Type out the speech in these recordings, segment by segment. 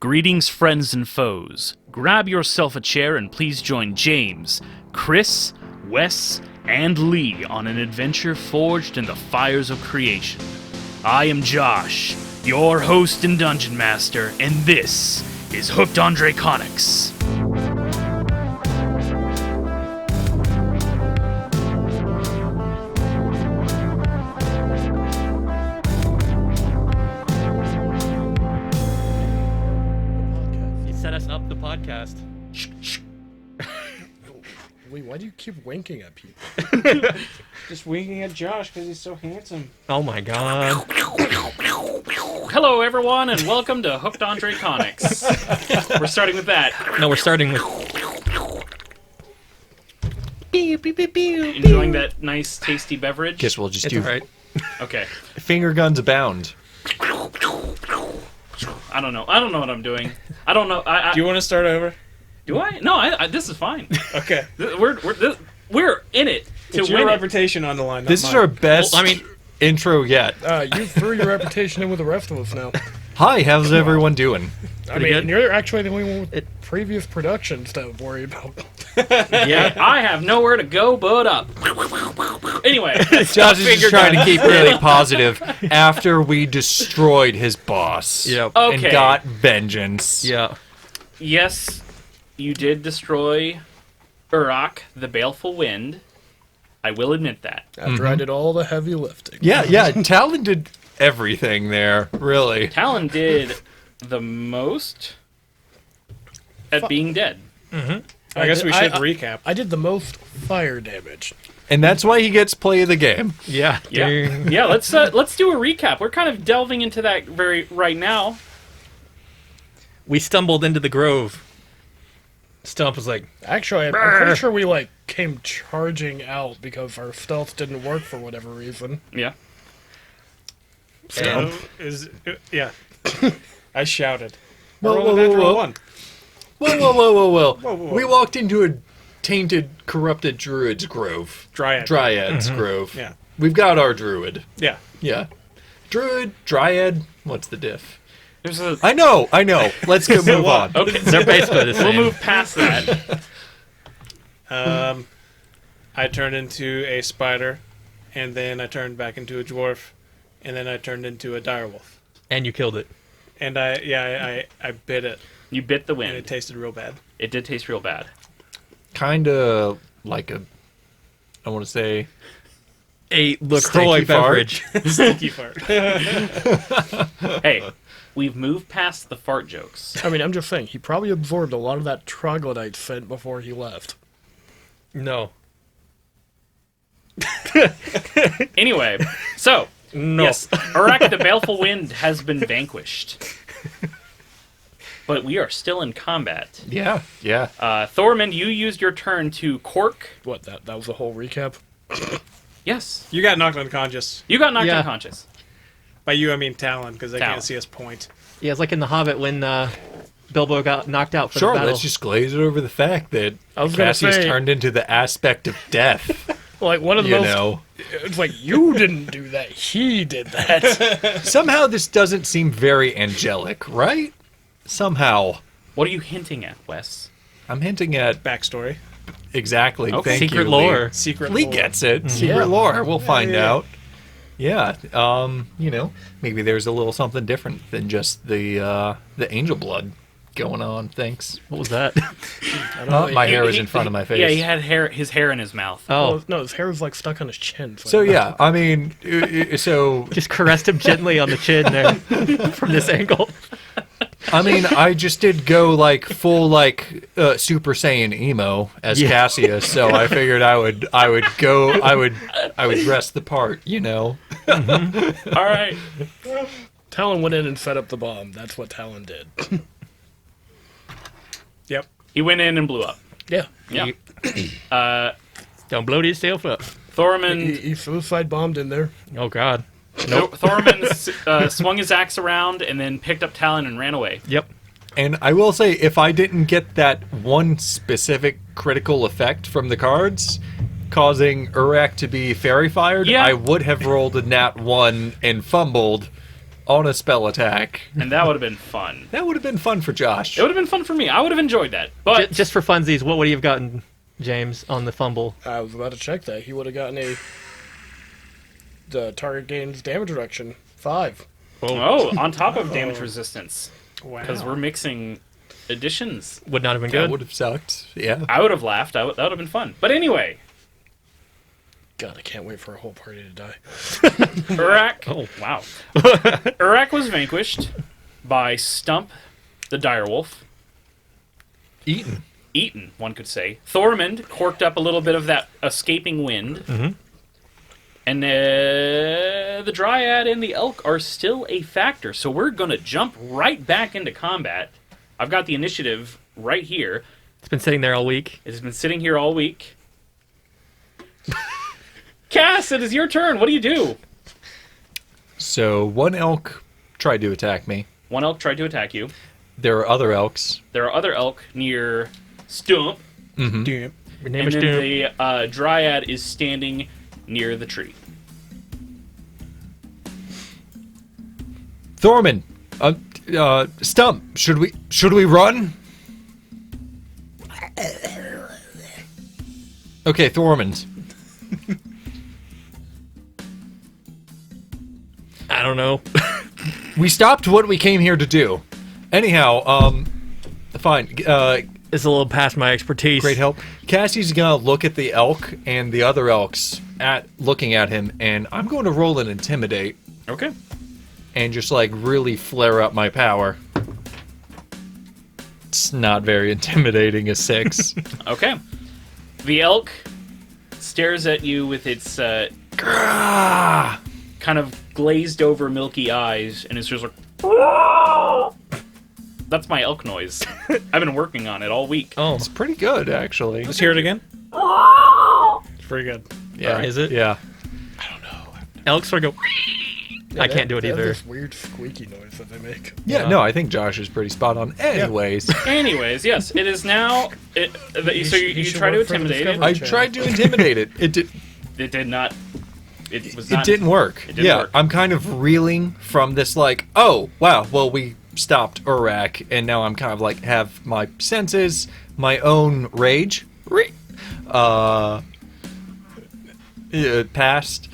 Greetings, friends and foes. Grab yourself a chair and please join James, Chris, Wes, and Lee on an adventure forged in the fires of creation. I am Josh, your host and dungeon master, and this is Hooked on Draconics. Set us up the podcast. Wait, why do you keep winking at people? Just winking at Josh because he's so handsome. Oh my god. Hello, everyone, and welcome to Hooked on Draconics. We're starting with that. No, we're starting with... Enjoying that nice, tasty beverage? Guess we'll just It's do alright. Okay. finger guns abound. I don't know what I'm doing. I don't know. Do you want to start over? Do I? No, I this is fine. Okay. We're in it to It's your win it. reputation on the line. This not is mine. our best Well, I mean- intro yet. You threw your reputation in with the rest of us now. Hi, how's everyone doing? I Pretty mean, good. you're actually the only one with previous productions to worry about. Yeah, I have nowhere to go but up. Anyway, Josh is just trying to keep really positive after we destroyed his boss. Yep. Okay. And got vengeance. Yeah. yes, you did destroy Uruk, the Baleful Wind. I will admit that. After I did all the heavy lifting. Yeah, Talon did everything there, really. Talon did the most at being dead. I guess we should I- recap. I did the most fire damage. And that's why he gets play of the game. Yeah. Yeah, yeah. Let's do a recap. We're kind of delving into that right now. We stumbled into the grove. Stump was like, Actually, I'm pretty sure we, came charging out because our stealth didn't work for whatever reason. Yeah. So, yeah. I shouted. Whoa, Roll a whoa, natural whoa. one. Whoa. whoa. We walked into a tainted, corrupted Druids grove. Dryad. Dryads grove. Yeah. We've got our Druid. Yeah. Yeah. Druid, Dryad, what's the diff? There's a. I know. Let's go move on. Okay. they're basically the same. We'll move past that. I turned into a spider, and then I turned back into a dwarf, and then I turned into a direwolf. And you killed it. And I bit it, You bit the and it wind. tasted real bad. It did taste real bad. Kind of like I want to say, A LaCroix Stinky fart. beverage. Stinky fart. Hey, we've moved past the fart jokes. I mean, I'm just saying, he probably absorbed a lot of that troglodyte scent before he left. No. Anyway, so No. yes, Uruk, the Baleful Wind has been vanquished, but we are still in combat. yeah. Thormund, you used your turn to cork. What, that was the whole recap? Yes, You got knocked unconscious. you got knocked Yeah. unconscious. By you, I mean Talon, because they Talon. can't see us point. Yeah, it's like in The Hobbit when Bilbo got knocked out for Sure, the battle. let's just glaze it over the fact that I was gonna Cassius say- turned into the aspect of death. Like, one of the You most... know, It's like, you didn't do that, he did that. somehow this doesn't seem very angelic, right? Somehow, What are you hinting at, Wes? I'm hinting at Backstory. exactly. Okay. Thank Secret you, lore. Secret Lee lore. gets it. Secret Yeah. lore. We'll find yeah. out. Yeah. Maybe there's a little something different than just the angel blood going on. Thanks. What was that? I don't know, My he- hair is in front of my face. Yeah, he had his hair in his mouth. Oh, No, his hair was, stuck on his chin. So yeah, I mean, so just caressed him gently on the chin there from this angle. I mean, I just did go full Super Saiyan emo as Yeah. Cassius, so I figured I would dress the part, you know. All right. Talon went in and set up the bomb. That's what Talon did. Yep. He went in and blew up. Yeah. Yeah. Don't blow yourself up. Thormund He suicide bombed in there. Oh god. Thormund swung his axe around and then picked up Talon and ran away. Yep. And I will say, if I didn't get that one specific critical effect from the cards, causing Uruk to be fairy fired, Yeah. I would have rolled a nat 1 and fumbled on a spell attack. And that would have been fun. That would have been fun for Josh. It would have been fun for me. I would have enjoyed that. But Just for funsies, what would you have gotten, James, on the fumble? I was about to check that. He would have gotten the target gains damage reduction 5. oh, on top of damage resistance, Wow. because we're mixing additions. Would not have been That good. would have sucked. Yeah. I would have laughed. That would have been fun. But anyway, God, I can't wait for a whole party to die. Urak. Oh. Wow. Urak was vanquished by Stump, the direwolf. Eaten, one could say. Thormund corked up a little bit of that escaping wind. Mm-hmm. And the Dryad and the Elk are still a factor. So we're going to jump right back into combat. I've got the initiative right here. It's been sitting there all week. It has been sitting here all week. Cass, it is your turn. What do you do? So one elk tried to attack me. One elk tried to attack you. There are other elks. There are other elk near Stump. Damn. Your name And is then Doom. the Dryad is standing near the tree. Thorman, Stump, should we run? Okay, Thormund. I don't know. We stopped what we came here to do. Anyhow, fine. It's a little past my expertise. Great help. Cassie's gonna look at the elk and the other elks looking at him, and I'm going to roll an intimidate Okay. and just like really flare up my power. It's not very intimidating, a 6. Okay. The elk stares at you with its kind of glazed over milky eyes, and it's just like... That's my elk noise. I've been working on it all week. Oh, It's pretty good, actually. Let's hear it again. It's pretty good. Yeah. Is it? Yeah. Elks sort of go. I can't do it They have either. this weird squeaky noise that they make. Yeah, no, I think Josh is pretty spot on. Anyways, Anyways, yes, it is now... so you should try to work for the intimidate it. Discovery I tried to intimidate it. It did not... It was It not... didn't work. It didn't Yeah, work. I'm kind of reeling from this, like, oh, wow, well, we stopped Urak, and now I'm kind of like, have my senses, my own rage, passed,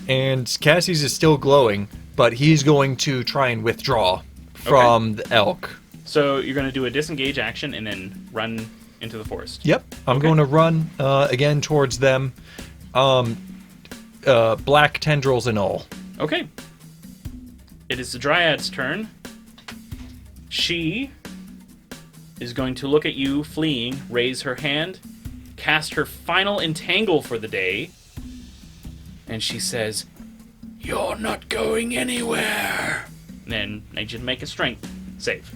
and Cassie's is still glowing, but he's going to try and withdraw from the elk. So you're going to do a disengage action and then run into the forest. Yep, I'm Okay. going to run again towards them. Black tendrils and all. Okay. It is the Dryad's turn. She is going to look at you fleeing, raise her hand, cast her final entangle for the day, and she says, "You're not going anywhere." And then I need you to make a strength save.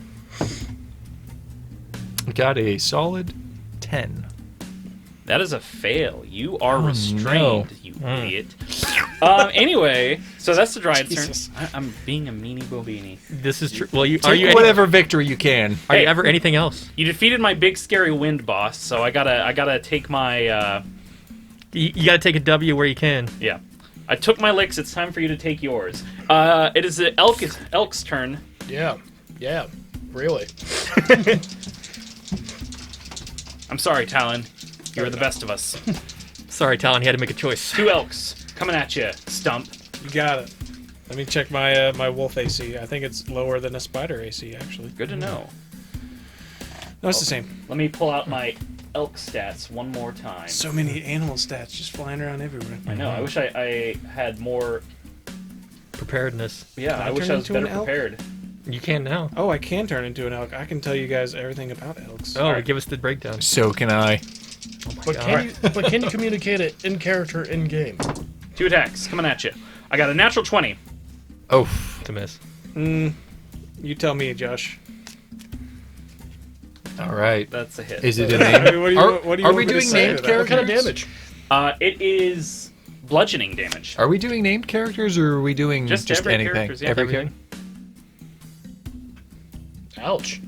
Got a solid 10. That is a fail. You are Oh, restrained, no. you idiot. Anyway, so that's the Dryad's Jesus. turn. I'm being a meanie bobini. This is true. Well, are Take you whatever victory you can. Are you Hey. ever anything else? You defeated my big scary wind boss, so I gotta take my You got to take a W where you can. yeah. I took my licks. It's time for you to take yours. It is the Elk's turn. Yeah, really. I'm sorry, Talon. You're the best of us. Sorry, Talon. He had to make a choice. 2 Elks coming at you. Stump. You got it. Let me check my my wolf AC. I think it's lower than a spider AC, actually. Good to know. No, it's the same. Let me pull out my Elk stats one more time. So many animal stats just flying around everywhere. I know. I wish I had more. Preparedness. Yeah, Can I I wish turn I was into an better elk? prepared. You can now. Oh, I can turn into an elk. I can tell you guys everything about elks. Oh, Alright. give us the breakdown. So can I. But can you communicate it in character in game? 2 attacks coming at you. I got a natural 20. Oh, To miss. You tell me, Josh. all right. That's a hit. Is it a I name? mean, what do you are want we me to doing say named to that? What kind of characters? damage? It is bludgeoning damage. Are we doing named characters, or are we doing Just just every anything? characters, yeah. Every Everything. Ouch.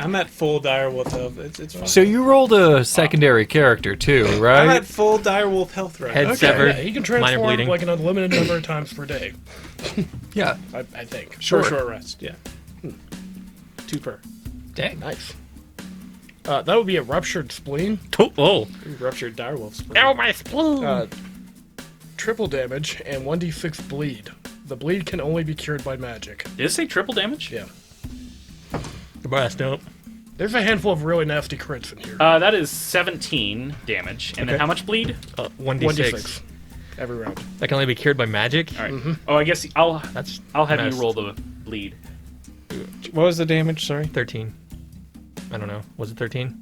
I'm at full direwolf health. It's fine. So you rolled a secondary character too, I'm right? at full direwolf health right Head now. severed. Yeah, he can minor transform bleeding. like an unlimited number of times per day. Yeah. I think. Short rest, yeah. 2 per. Dang. Nice. That would be a ruptured spleen. Oh, Ruptured direwolf spleen. ow, my spleen. Triple damage and 1d6 bleed. The bleed can only be cured by magic. Did it say triple damage? Yeah. Blast up. There's a handful of really nasty crits in here. That is 17 damage. And then how much bleed? 1d6. Every round. That can only be cured by magic. All right. Oh, I guess I'll That's have messed. you roll the bleed. What was the damage? Sorry. 13. I don't know. Was it 13?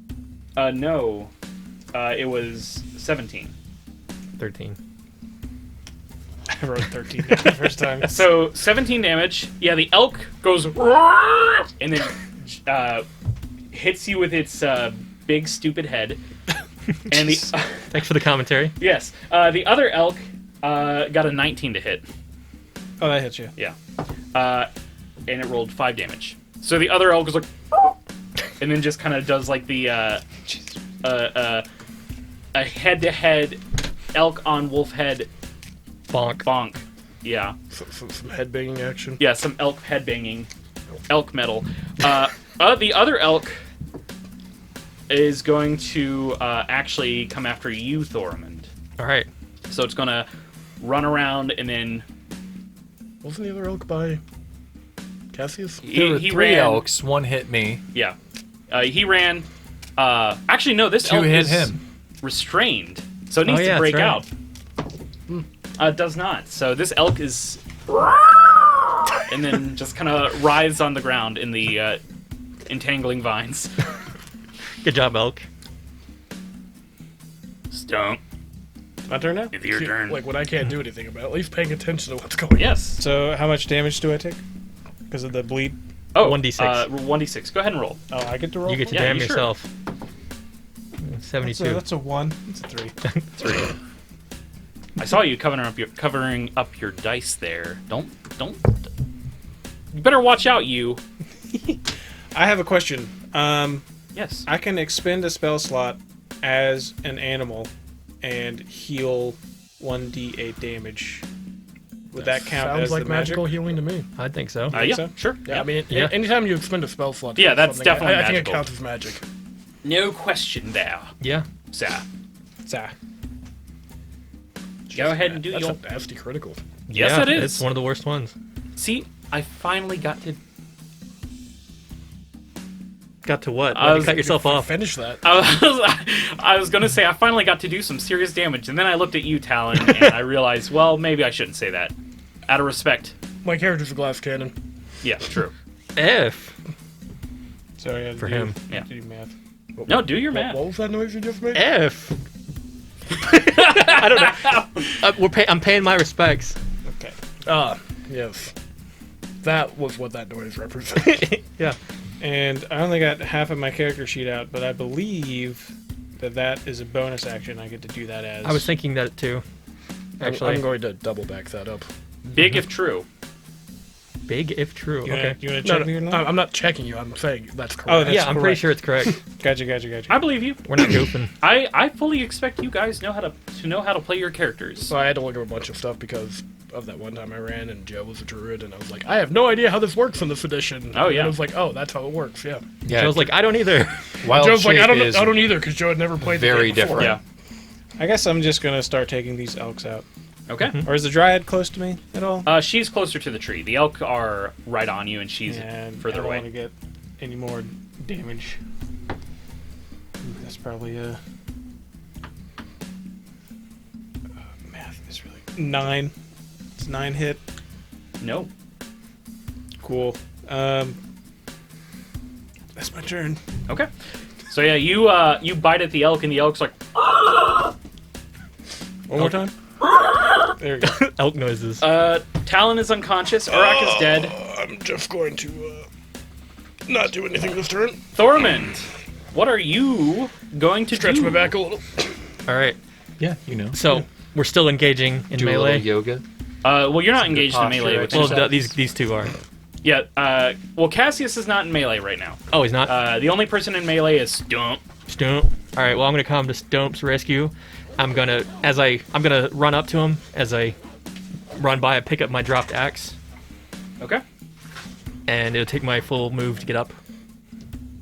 No. It was 17. 13. I wrote 13 down the first time. So 17 damage. Yeah, the elk goes and then hits you with its big stupid head. And the Thanks for the commentary. yes, the other elk got a 19 to hit. Oh, that hits you. Yeah, and it rolled 5 damage. So the other elk is like, and then just kind of does like the a head-to-head elk on wolf head Bonk. bonk. Yeah. Some headbanging action. Yeah, some elk head banging, elk metal. The other elk is going to actually come after you, Thormund. All right. So it's gonna run around and then Wasn't the other elk by Cassius? There were he 3 ran. elks. 1 hit me. Yeah, he ran. Actually, no. This 2 elk hit is him. restrained, so it needs yeah, to break that's out. It does not. So this elk is, and then just kind of writhes on the ground in the entangling vines. Good job, elk. Stump. My turn now? It's your turn. Like when I can't do anything about it, at least paying attention to what's going on. Yes. So how much damage do I take? Because of the bleed? Oh, 1d6. 1d6. Go ahead and roll. Oh, I get to roll? You get to Yeah, damn you sure. yourself. 72. That's a 1. It's a 3. 3. I saw you covering up your dice there. Don't. You better watch out, you. I have a question. Yes. I can expend a spell slot as an animal and heal 1d8 damage. Would that count Sounds as like the magical healing to me. I think so. Yeah. so? Sure. Yeah, I mean, Yeah. anytime you expend a spell slot, to Yeah, do that's something, definitely I think it magical. counts as magic. No question there, Yeah. sir. Zah. Go ahead and do That's your. a nasty critical. Yes, Yeah, it is. It's one of the worst ones. See, I finally got to. Got to what? I Why'd you was- cut yourself off. Finish that. I was gonna say I finally got to do some serious damage, and then I looked at you, Talon, and I realized, well, maybe I shouldn't say that. Out of respect. My character's a glass cannon. Yeah, true. F. Sorry, I had to For do- him. Yeah. do math. No, do your math. What was that noise you just made? F. I don't know. I'm paying my respects. Okay. Yes. That was what that noise represented. Yeah. And I only got half of my character sheet out, but I believe that is a bonus action. I get to do that as. I was thinking that too. Actually, I'm going to double back that up. Big if true. big if true. You Okay. wanna No, check me or not? I'm not checking you. I'm saying that's correct. Oh, that's Yeah, I'm pretty correct. sure it's correct. Gotcha. I believe you. We're not goofing. I fully expect you guys know how to play your characters. So I had to look up a bunch of stuff because of that one time I ran and Joe was a druid, and I was like, I have no idea how this works in this edition. Oh, And yeah. I was like, oh, that's how it works. Yeah. Yeah. I was like, I don't either. Wild Joe's like, Shape I don't is either because Joe had never played very the game before. different. Yeah. I guess I'm just gonna start taking these elks out. Okay. Or is the Dryad close to me at all? She's closer to the tree. The elk are right on you, and she's And further I don't away. want to get any more damage. Ooh, that's probably math is really 9. It's 9 hit. No. Cool. That's my turn. Okay. So yeah, you bite at the elk, and the elk's like, One more time. There we go. Elk noises. Talon is unconscious. Urak is dead. I'm just going to not do anything this turn. Thormund, what are you going to Stretch do? my back a little. All right. Yeah, you know. So we're still engaging in Do a melee. little yoga. Well, you're not engaged in posture melee with exercise. Well, yourself. these two are. Yeah, well, Cassius is not in melee right now. Oh, he's not. The only person in melee is Stump. Stump. All right. Well, I'm gonna come to Stump's rescue. I'm gonna run up to him as I run by and pick up my dropped axe, Okay. and it'll take my full move to get up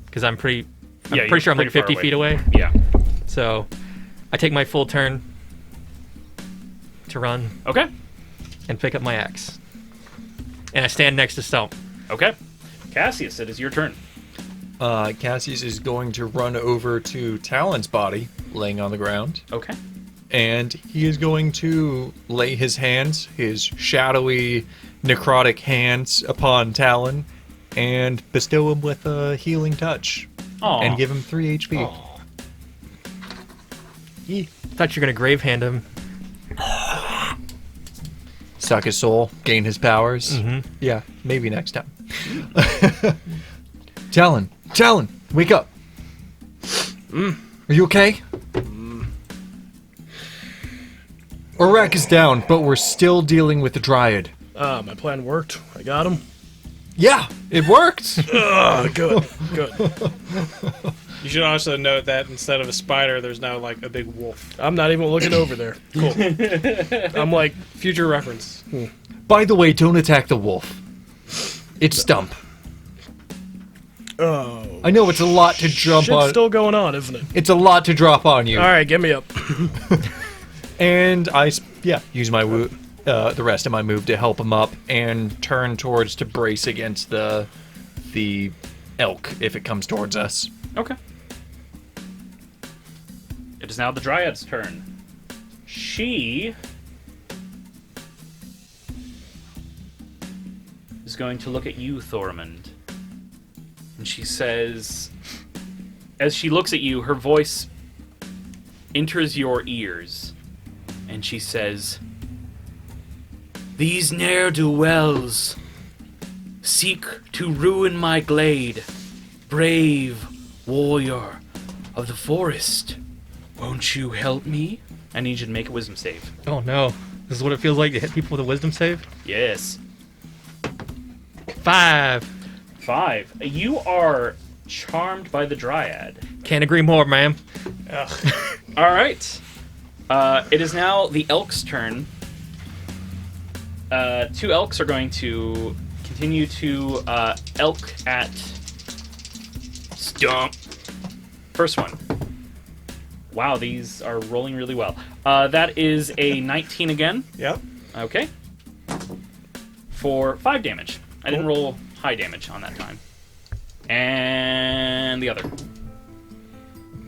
because I'm pretty Yeah, pretty sure I'm like pretty far 50 feet away. Yeah. So I take my full turn to run Okay. and pick up my axe, and I stand next to Stump. Okay. Cassius, it is your turn. Cassius is going to run over to Talon's body, laying on the ground, Okay. and he is going to lay his hands, his shadowy, necrotic hands, upon Talon, and bestow him with a healing touch, Aw. and give him 3 HP. Aw. Thought you were gonna grave hand him. Suck his soul, gain his powers. Mhm. Yeah, maybe next time. Talon, wake up. Are you okay? Orak is down, but we're still dealing with the Dryad. My plan worked. I got him. Yeah, it worked. Good. You should also note that instead of a spider, there's now like a big wolf. I'm not even looking over there. Cool. I'm like, Future reference. By the way, don't attack the wolf. It's Stump. oh. I know it's a lot to jump Shit's on. still going on, isn't it? It's a lot to drop on you. All right, get me up. And use my the rest of my move to help him up and turn towards to brace against the elk if it comes towards us. Okay. It is now the Dryad's turn. She is going to look at you, Thormund. And she says, as she looks at you, her voice enters your ears. And she says, "These ne'er-do-wells seek to ruin my glade. Brave warrior of the forest, won't you help me?" I need you to make a wisdom save. Oh no, this is what it feels like to hit people with a wisdom save. Yes. 5. 5. You are charmed by the Dryad. Can't agree more, ma'am. All right. It is now the Elks' turn. 2 Elks are going to continue to elk at Stump. First one. Wow, these are rolling really well. That is a 19 again. Yep. Okay. For 5 damage. I didn't roll high damage on that time. And the other.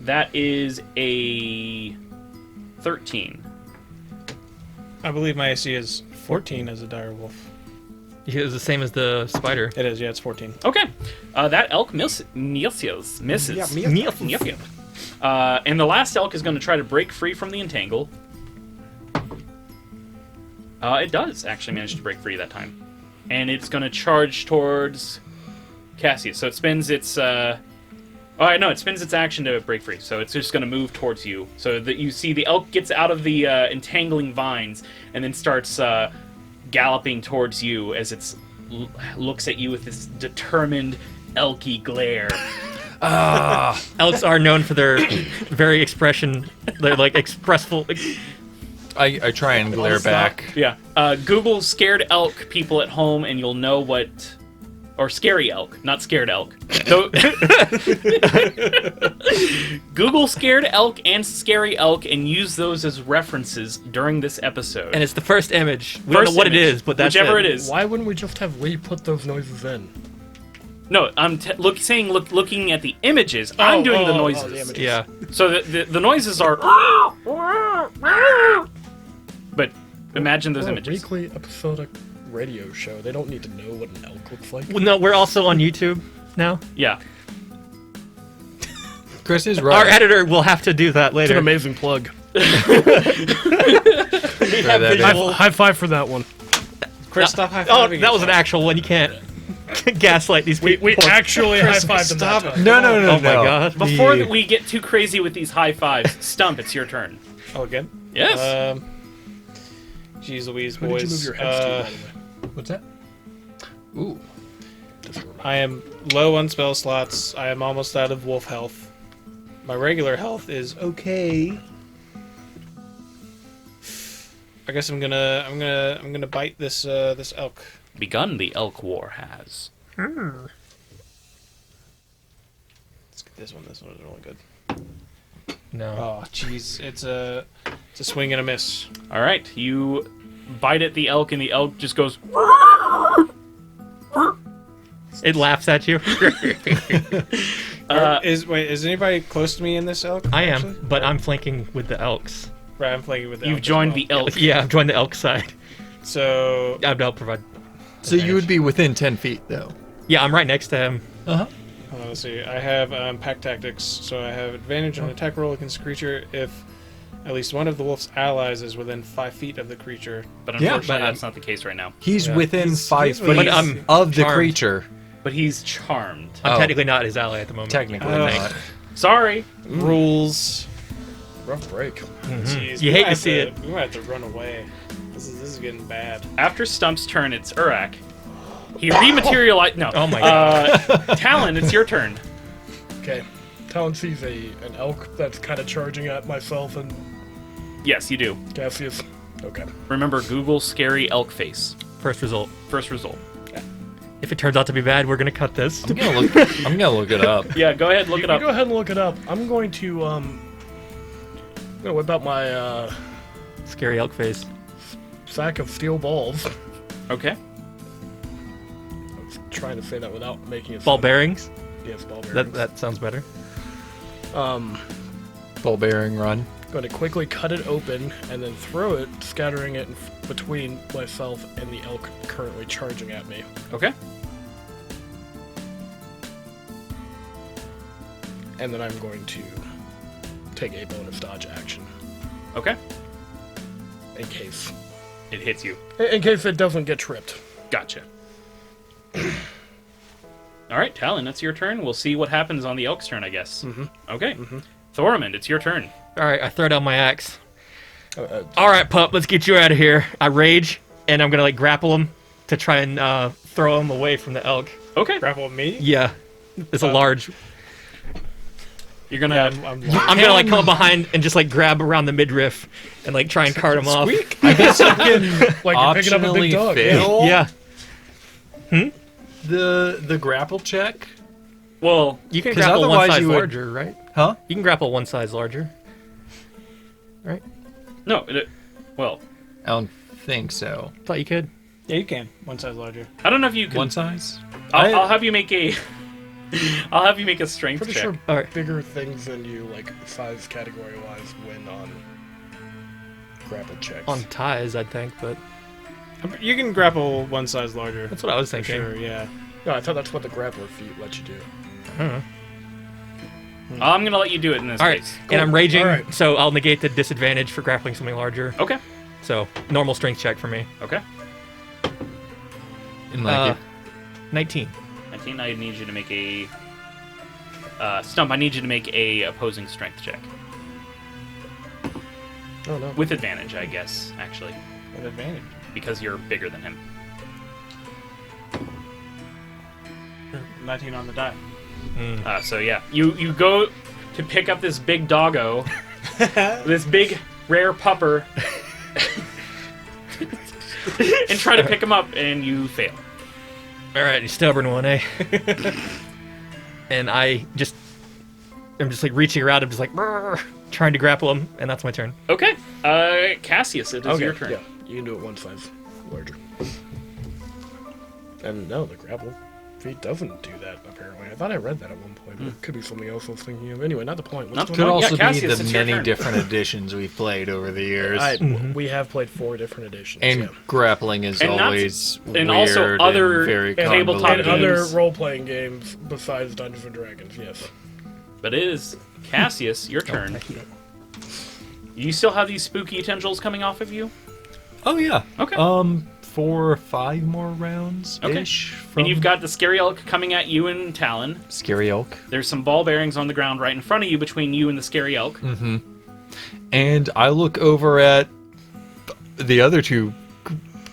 That is a 13. I believe my AC is 14 as a dire wolf. It was the same as the spider. It is, yeah, it's 14. Okay. That elk misses. And the last elk is going to try to break free from the entangle. It does actually manage to break free that time. And it's going to charge towards Cassius. So it spends its... it spends its action to break free. So it's just going to move towards you. So that you see the elk gets out of the entangling vines and then starts galloping towards you as it looks at you with this determined elky glare. Elks are known for their very they're like expressful. I try and glare back. Yeah. Google scared elk people at home and you'll know what... Or scary elk, not scared elk. So, Google scared elk and scary elk and use those as references during this episode. And it's the first image. We don't know what it is, but that's whichever it is. Why wouldn't we just have Lee put those noises in? No, I'm looking at the images. I'm doing the noises. The images. Yeah. So the noises are... But imagine those We're a images. weekly episodic radio show. They don't need to know what an elk looks like. Well, no, we're also on YouTube now. Yeah. Chris is right. Our editor will have to do that It's later. an amazing plug. We have that is. visual- High five for that one. Chris, stop high Oh, fiving. that was an actual one. You can't gaslight these people. We actually Chris, high fived them that stop time. it. No. Oh my god. Before we get too crazy with these high fives, Stump, it's your turn. Oh, again? Yes. Jeez Louise, Who did you boys. move your heads to, by the way? What's that? Ooh. I am low on spell slots. I am almost out of wolf health. My regular health is okay. I guess I'm gonna bite this this elk. Begun the elk war has. Let's get this one. This one is really good. No. Oh, jeez, it's a swing and a miss. All right, you bite at the elk, and the elk just goes. It laughs at you. Is anybody close to me in this elk? I am, actually? but I'm flanking with the elks. Right, I'm playing with the You've elk as joined well. the elk. Yeah, I've joined the elk side. So I'll provide. So you would be within 10 feet, though. Yeah, I'm right next to him. Uh-huh. hold on, let's see. I have pack tactics, so I have advantage on attack roll against the creature if at least one of the wolf's allies is within 5 feet of the creature. But Yeah, unfortunately, but that's not the case right now. He's Yeah. within He's 5 feet within- But I'm of the charmed. creature. But he's charmed. I'm Oh. technically not his ally at the moment. Technically Ugh. not. Sorry. Rules. Rough break. Jeez, You we hate might to have see it. We might have to run away. This is getting bad. After Stump's turn, it's Urak. He rematerialized. No. Oh my god. Talon, it's your turn. Okay. Talon sees an elk that's kind of charging at myself and Yes, you do. Cassius. Okay. Remember, Google scary elk face. First result. First result. If it turns out to be bad, we're gonna cut this. I'm gonna look it up. Yeah, go ahead, look You it up. go ahead and look it up. I'm going to I'm gonna whip out my Scary elk face. sack of steel balls. Okay. I was trying to say that without making it Ball sound- bearings. Yes, ball bearings. That sounds better. Ball bearing run. Going to quickly cut it open and then throw it, scattering it between myself and the elk currently charging at me. Okay. And then I'm going to take a bonus dodge action Okay. in case It hits you. it doesn't get tripped. Gotcha. All right, Talon, that's your turn. We'll see what happens on the elk's turn, I guess. Mm-hmm. Okay. Mm-hmm. Thoramond, it's your turn. All right, I throw down my axe. Uh, All right, pup, let's get you out of here. I rage, and I'm gonna like grapple him to try and throw him away from the elk. Okay. Grapple with me? Yeah, it's a large. You're gonna. I'm I'm gonna like come up behind and just like grab around the midriff and like try and cart him off. I guess you can like you're picking up a big optionally dog. fail Yeah, the grapple check. Well, you can 'Cause grapple one otherwise size you would- larger, right? Huh? You can grapple one size larger, right? no. Well, I don't think so. Thought you could. Yeah, you can. One size larger. I don't know if you can. One size? I'll have you make a. I'll have you make a strength Pretty check. sure All right. bigger things than you, like size category wise, win on grapple checks. On ties, I think, but You can grapple one size larger. that's what I was For thinking. sure, yeah. No, I thought that's what the grappler feat let you do. I don't know. I'm gonna let you do it in this All right, case. and I'm raging, All right. so I'll negate the disadvantage for grappling something larger. Okay. So normal strength check for me. Okay. In like 19. 19. I need you to make a. Stump. I need you to make a opposing strength check Oh no. with advantage, I guess. Actually, With advantage. because you're bigger than him. 19 on the die. So yeah, you go to pick up this big doggo, this big rare pupper, and try to pick him up, and you fail. All right, you stubborn one, eh? And I'm just like reaching around him, just like "Brr," trying to grapple him, and that's my turn. Okay, Cassius, it is your turn. Yeah, you can do it one size larger. And no, the grapple feat doesn't do that, apparently. I thought I read that at one point, but it could be something else I was thinking of. Anyway, not the point. What's Not going could Well, on? yeah, also Cassius, be it's the your many turn. different editions we've played over the years. We have played 4 different editions. And yeah. grappling is And not- always and weird also other and very tabletop And convoluted. other games. role-playing games besides Dungeons and Dragons, yes. But it is Cassius, your turn. You still have these spooky tendrils coming off of you? Oh yeah. Okay. 4 or 5 more rounds Okay. ish. And you've got the scary elk coming at you and Talon. Scary Elk. There's some ball bearings on the ground right in front of you between you and the scary elk. And I look over at the other 2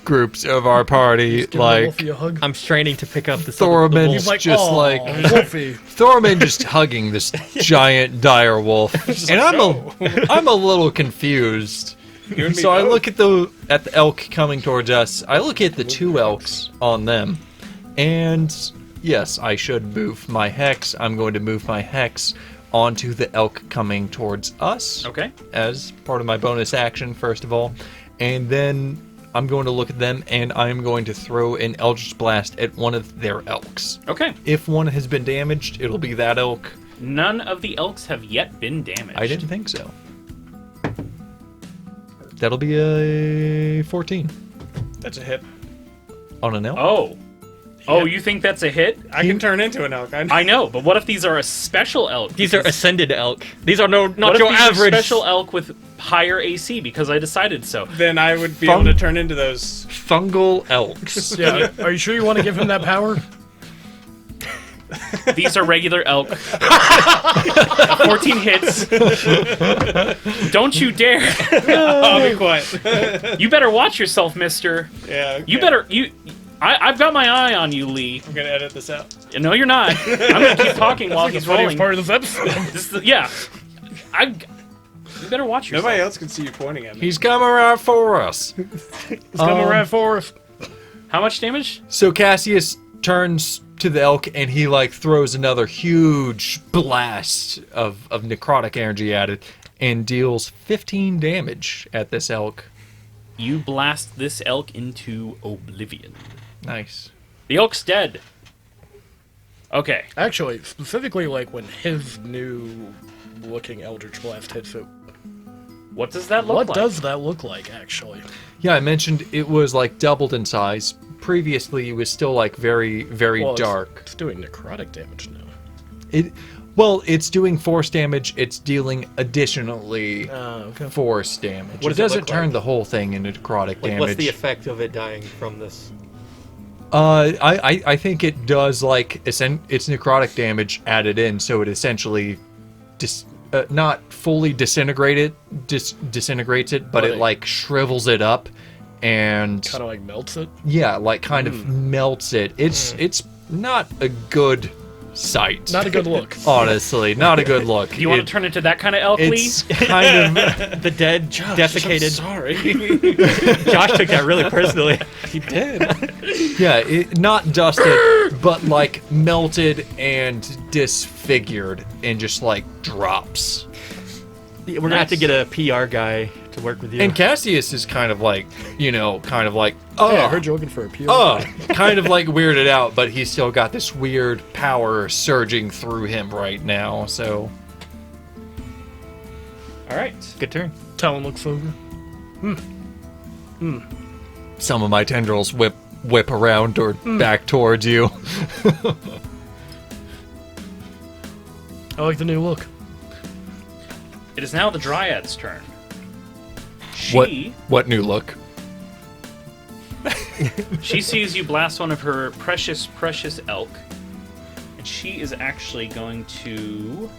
groups of our party. Give Like Wolfie a hug. I'm straining to pick up the Thorman's He's like, just "Aw, like Wolfie." Thorman just hugging this giant dire wolf, and I'm a little confused. You and me So I both. look at the elk coming towards us. I look at the 2 elks on them, and yes, I should move my hex. I'm going to move my hex onto the elk coming towards us. Okay. As part of my bonus action, first of all, and then I'm going to look at them, and I'm going to throw an Eldritch Blast at one of their elks. Okay. If one has been damaged, it'll be that elk. None of the elks have yet been damaged. I didn't think so. That'll be a 14 That's a hit. on an elk. Oh. Oh, you think that's a hit? I can turn into an elk. I know, but what if these are a special elk? These are ascended elk. These are not What if your these are average special elk with higher AC because I decided so? Then I would be able to turn into those. Fungal elks. Yeah, are you sure you want to give him that power? These are regular elk. 14 hits. Don't you dare. I'll be quiet. You better watch yourself, mister. Yeah. You okay. I've got my eye on you, Lee. I'm gonna edit this out. No, you're not. I'm gonna keep talking while he's Funniest rolling. part of this episode. This is yeah. You better watch yourself. Nobody else can see you pointing at me. He's coming right for us. He's coming right for us. How much damage? So Cassius turns to the elk, and he like throws another huge blast of necrotic energy at it, and deals 15 damage at this elk. You blast this elk into oblivion. Nice. The elk's dead. Okay. Actually, specifically like when his new looking Eldritch Blast hits it. What does that look What like? does that look like, actually? Yeah, I mentioned it was like doubled in size. Previously, it was still like very, very Well, dark. It's doing necrotic damage now. It's doing force damage. It's dealing additionally Okay. force damage. What It does it doesn't look turn like? the whole thing into necrotic Like, damage. what's the effect of it dying from this? I think it does like it's necrotic damage added in, so it essentially not fully disintegrates it, but it Right. like shrivels it up and Kind of like melts it. yeah, like kind of melts it. It's not a good sight. Not a good look. Honestly, not a good look. Do you want to turn into that kind of elk, Lee? It's kind of The dead, desiccated. Sorry. Josh took that really personally. He did. yeah, not dusted, but like melted and disfigured and just like drops. We're gonna have to get a PR guy to work with you. And Cassius is kind of like, Hey, I heard you're looking for a PR. kind of like weirded out, but he's still got this weird power surging through him right now. So All right. Good turn. Talon looks over. some of my tendrils whip around or back towards you. I like the new look. It is now the Dryad's turn. She What new look? She sees you blast one of her precious elk, and she is actually going to.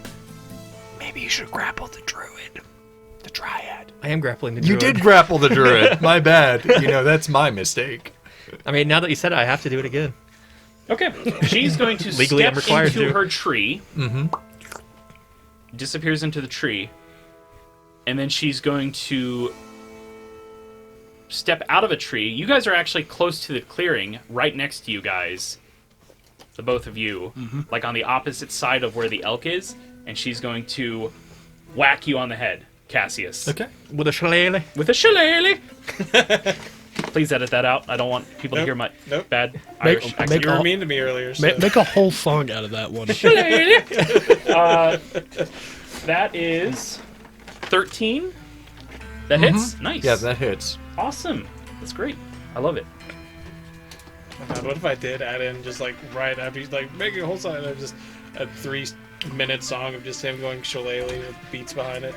Maybe you should grapple the druid, the Dryad. I am grappling the You druid. did grapple the druid. My bad. That's my mistake. I mean, now that you said it, I have to do it again. Okay, she's going to Legally, I'm step required into to. her tree. Disappears into the tree, and then she's going to step out of a tree. You guys are actually close to the clearing, right next to you guys, the both of you, like on the opposite side of where the elk is, and she's going to whack you on the head, Cassius. Okay. With a shillelagh. With a shillelagh. Please edit that out. I don't want people to Nope. hear my Nope. bad Irish accent. make You were all- mean to me earlier. So. Make a whole song out of that one. That is 13. That hits? Nice. Yeah, that hits. Awesome. That's great. I love it. God, what if I did add in just like right after he's like making a whole song of just a 3-minute song of just him going shillelagh with beats behind it?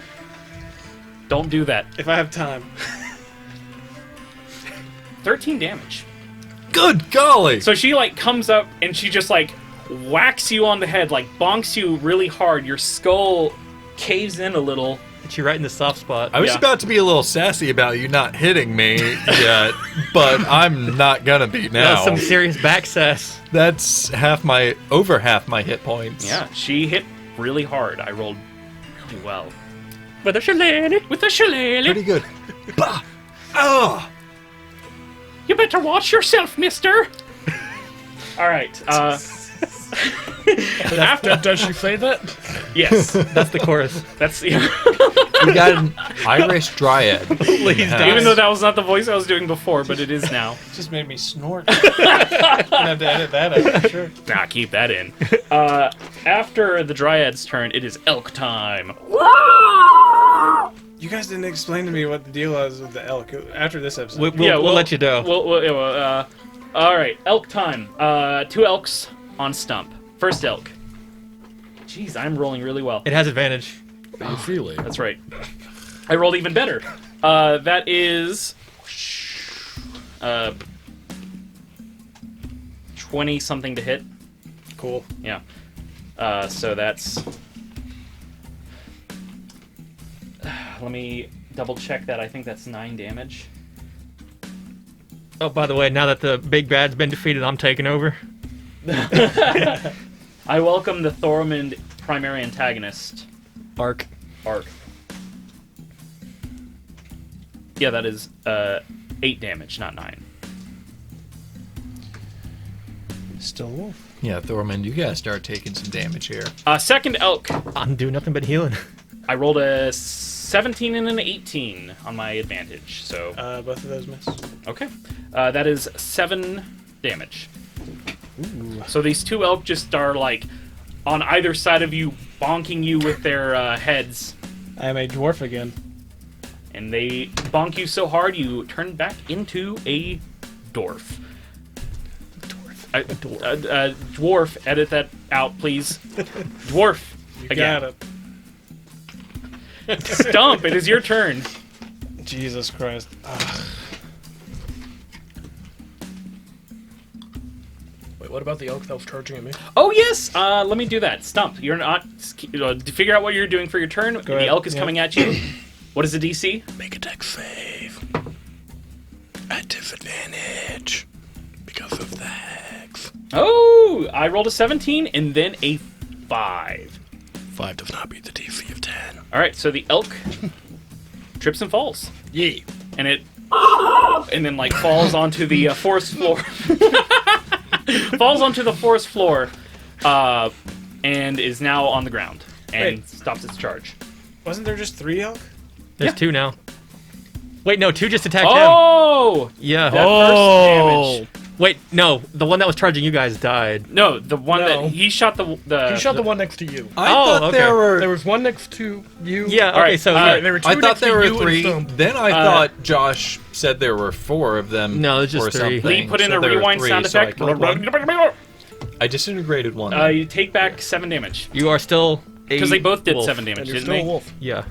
Don't do that. If I have time. 13 damage. Good golly! So she like comes up and she just like whacks you on the head, like bonks you really hard. Your skull caves in a little. hit you right in the soft spot. I was Yeah. about to be a little sassy about you not hitting me yet, but I'm not gonna be That now. was some serious back sass. That's over half my hit points. Yeah, she hit really hard. I rolled really well. With a shillelagh. With a shillelagh. Pretty good. Bah! Oh! You better watch yourself, mister. All right. After Does she say that? yes, That's the chorus. that's We got an Irish Dryad. Please don't. even though that was not the voice I was doing before, but it is now. It just made me snort. I'm gonna have to edit that out for sure. Nah, keep that in. After the Dryad's turn, it is elk time. You guys didn't explain to me what the deal was with the elk after this episode. We'll let you know. All right, elk time. 2 elks on stump. First elk. Jeez, I'm rolling really well. It has advantage. What are you feeling? That's right. I rolled even better. That is 20 something to hit. Cool. Yeah. So that's. Let me double check that. I think that's 9 damage. Oh, by the way, now that the big bad's been defeated, I'm taking over. I welcome the Thormund primary antagonist, Arc. Ark. Yeah, that is 8 damage, not 9. Still wolf. Yeah, Thormund, you gotta start taking some damage here. Second elk. I'm doing nothing but healing. I rolled a 17 and an 18 on my advantage, so Both of those miss. okay. That is 7 damage. Ooh. So these 2 elk just are like on either side of you, bonking you with their heads, I am a dwarf again. and they bonk you so hard you turn back into a dwarf. Dwarf. Edit that out, please. Dwarf. You Again. got it. Stump. It is your turn. Jesus Christ. Ugh. Wait, what about the elk that was charging at me? Oh yes. Let me do that. Stump. You're not. Figure out what you're doing for your turn. The ahead. elk is Yeah. coming at you. What is the DC? Make a dex save. At disadvantage. Because of the hex. Oh, I rolled a 17 and then a 5. 5 does not beat the DC of 10. All right, so the elk trips and falls, Yee. and it then like falls onto the forest floor. Falls onto the forest floor, and is now on the ground and Wait. stops its charge. Wasn't there just 3 elk? There's 2 now. Wait, no, 2 just attacked him. Oh, Yeah. that first damage. Wait, no, the one that was charging you guys died. No, the one No. that he shot the He shot the one next to you. I Oh, thought okay. there were. There was one next to you. Yeah, All okay, right, so yeah. There were two I thought next there to were you and 3. Stump. Then I thought Josh said there were 4 of them. No, it's just or 3. something. Lee put in So a there were rewind 3, sound so I effect. killed one. I disintegrated one. You take back 7 damage you are still a because they both did wolf. 7 damage, And you're didn't still they? a wolf. Yeah,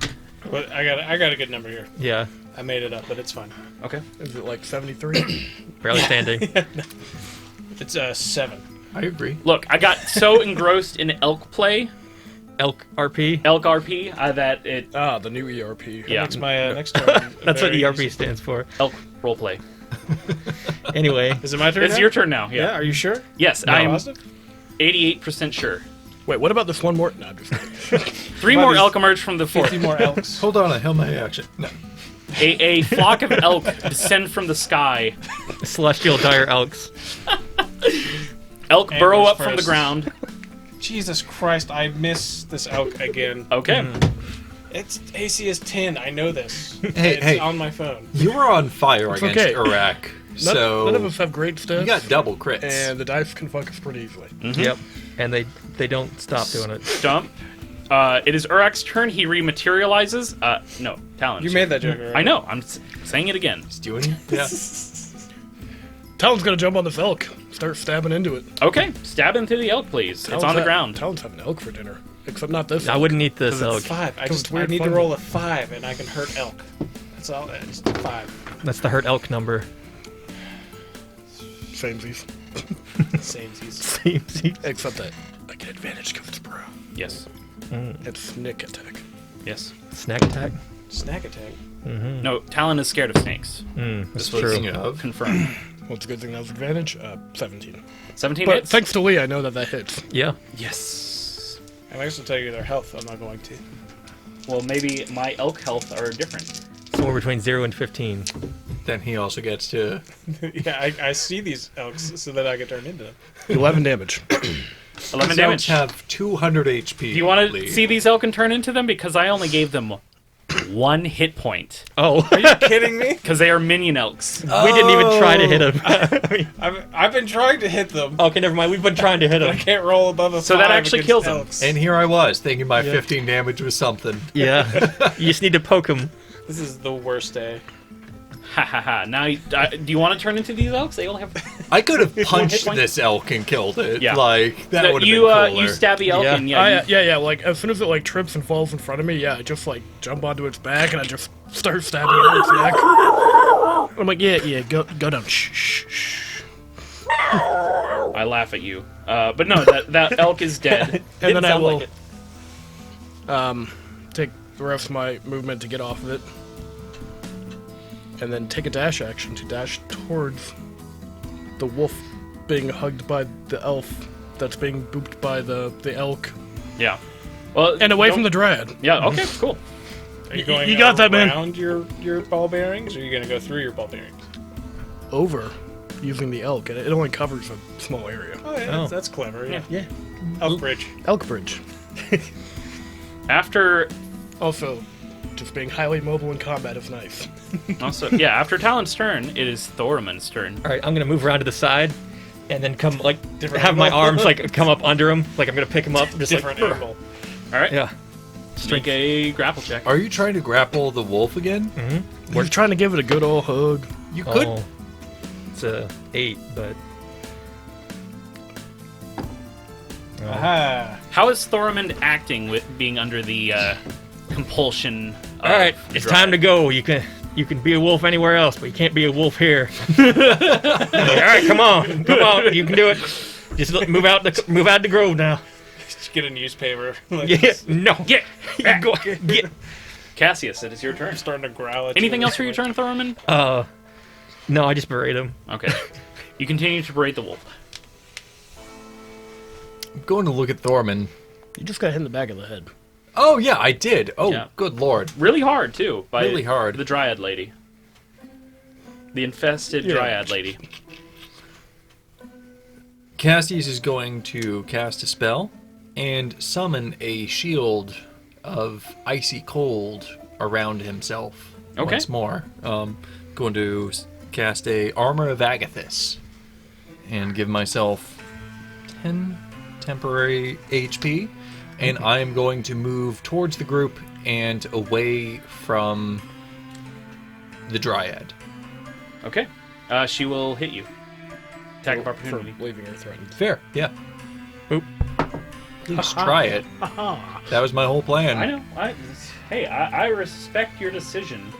But I got a good number here. yeah, I made it up, but it's fine. Okay. Is it like 73? barely standing. It's 7. I agree. Look, I got so engrossed in elk play, Elk RP. elk RP, that it The new ERP. yeah, Makes my next turn. That's what very ERP easy. stands for. elk roleplay. Anyway, Is it my turn? It's now? your turn now. Yeah. Yeah. Are you sure? Yes, I am Positive? 88% sure. Wait, what about this one more? No, I'm just kidding. 3 About more these elk emerge from the 50 forest. more elks. Hold on, I held my action. No. A flock of elk descend from the sky. celestial dire elks. Elk burrow Antlers up from the first. ground. Jesus Christ, I miss this elk again. Okay. Its AC is 10. I know this. Hey, it's hey. on my phone. You were on fire It's against okay. Iraq, so None of us have great stats. you got double crits. And the dice can fuck us pretty easily. Yep, and they don't stop doing it. Stump. It is Urak's turn. He rematerializes. No, Talon. You made that joke already. I know. I'm saying it again. doing it. Yeah. Talon's gonna jump on this elk. Start stabbing into it. Okay, stab into the elk, please. It's on the ground. Talon's having elk for dinner. Except not this I elk. wouldn't eat this It's elk. 5. I It's just weird I need to fun. roll a 5 and I can hurt elk. That's all. It's 5. That's the hurt elk number. Samesies. Samesies. Except that I get advantage because it's bro. Yes. It's sneak attack. Yes. Snack attack. Snack attack. No, Talon is scared of snakes. That's Speaking true. of, Confirmed. Well, it's a good thing that was advantage. 17. 17 But hits. thanks to Lee, I know that hits. Yeah. Yes. I'm actually tell you their health. I'm not going to. Well, maybe my elk health are different. Somewhere between 0 and 15. then he also gets to. Yeah, I see these elks so that I can turn into them. 11 damage. 11 These damage. elks have 200 HP. Do you want to Lee. see these elk and turn into them? Because I only gave them 1 hit point. Oh. Are you kidding me? Because they are minion elks. We didn't even try to hit him. I've been trying to hit them. Okay, never mind. We've been trying to hit I him. can't roll above a So that 5 actually against kills them. elks. And here I was, thinking my 15 damage was something. Yeah. You just need to poke him. This is the worst day. Ha ha ha. Now, do you want to turn into these elks? They only have. I could have punched point? this elk and killed it. Yeah. Like, that No, would have you, been cooler. you stab the elk Yeah. and Yeah, like, as soon as it, like, trips and falls in front of me, yeah, I just, like, jump onto its back and I just start stabbing it in its neck. I'm like, yeah, go down. Shh. I laugh at you. But no, that elk is dead. And then I sound will like it. take the rest of my movement to get off of it. And then take a dash action to dash towards the wolf being hugged by the elf that's being booped by the elk. Yeah. Well, And away from the Dryad. Yeah. Okay. Cool. Are you going You got that, man. around your ball bearings, or are you going to go through your ball bearings? Over using the elk, and it only covers a small area. Oh, yeah, Oh. that's clever. Yeah. Yeah. Elk bridge. Elk Bridge. After Also, just being highly mobile in combat is nice. after Talon's turn, it is Thorman's turn. All right, I'm gonna move around to the side, and then come like Different have my angle? arms like come up under him, like I'm gonna pick him up, just Different like. angle. All right. Yeah. Make a grapple check. Are you trying to grapple the wolf again? We're trying to give it a good old hug. You could. Oh, it's a 8, but. Aha. How is Thormund acting with being under the compulsion? Of All right, it's time to go. You can be a wolf anywhere else, but you can't be a wolf here. All right, come on, you can do it. Just move out the grove now. Just get a newspaper. Like, Yeah, no, Get back. get. Cassius, it is your turn. starting to growl at Anything you. else for your turn, Thormund? No, I just berate him. Okay. You continue to berate the wolf. I'm going to look at Thorman. You just got hit in the back of the head. Oh, yeah, I did. Oh, Yeah. good lord. Really hard too. By Really hard. The Dryad lady. The infested Yeah. Dryad lady. Cassius is going to cast a spell and summon a shield of icy cold around himself. Okay. Once more. Going to cast a Armor of Agathis and give myself 10 temporary HP. And I am going to move towards the group and away from the Dryad. Okay. She will hit you. Attack of For opportunity. leaving her threatened. Fair, yeah. Boop. Please try it. That was my whole plan. I know. I respect your decision.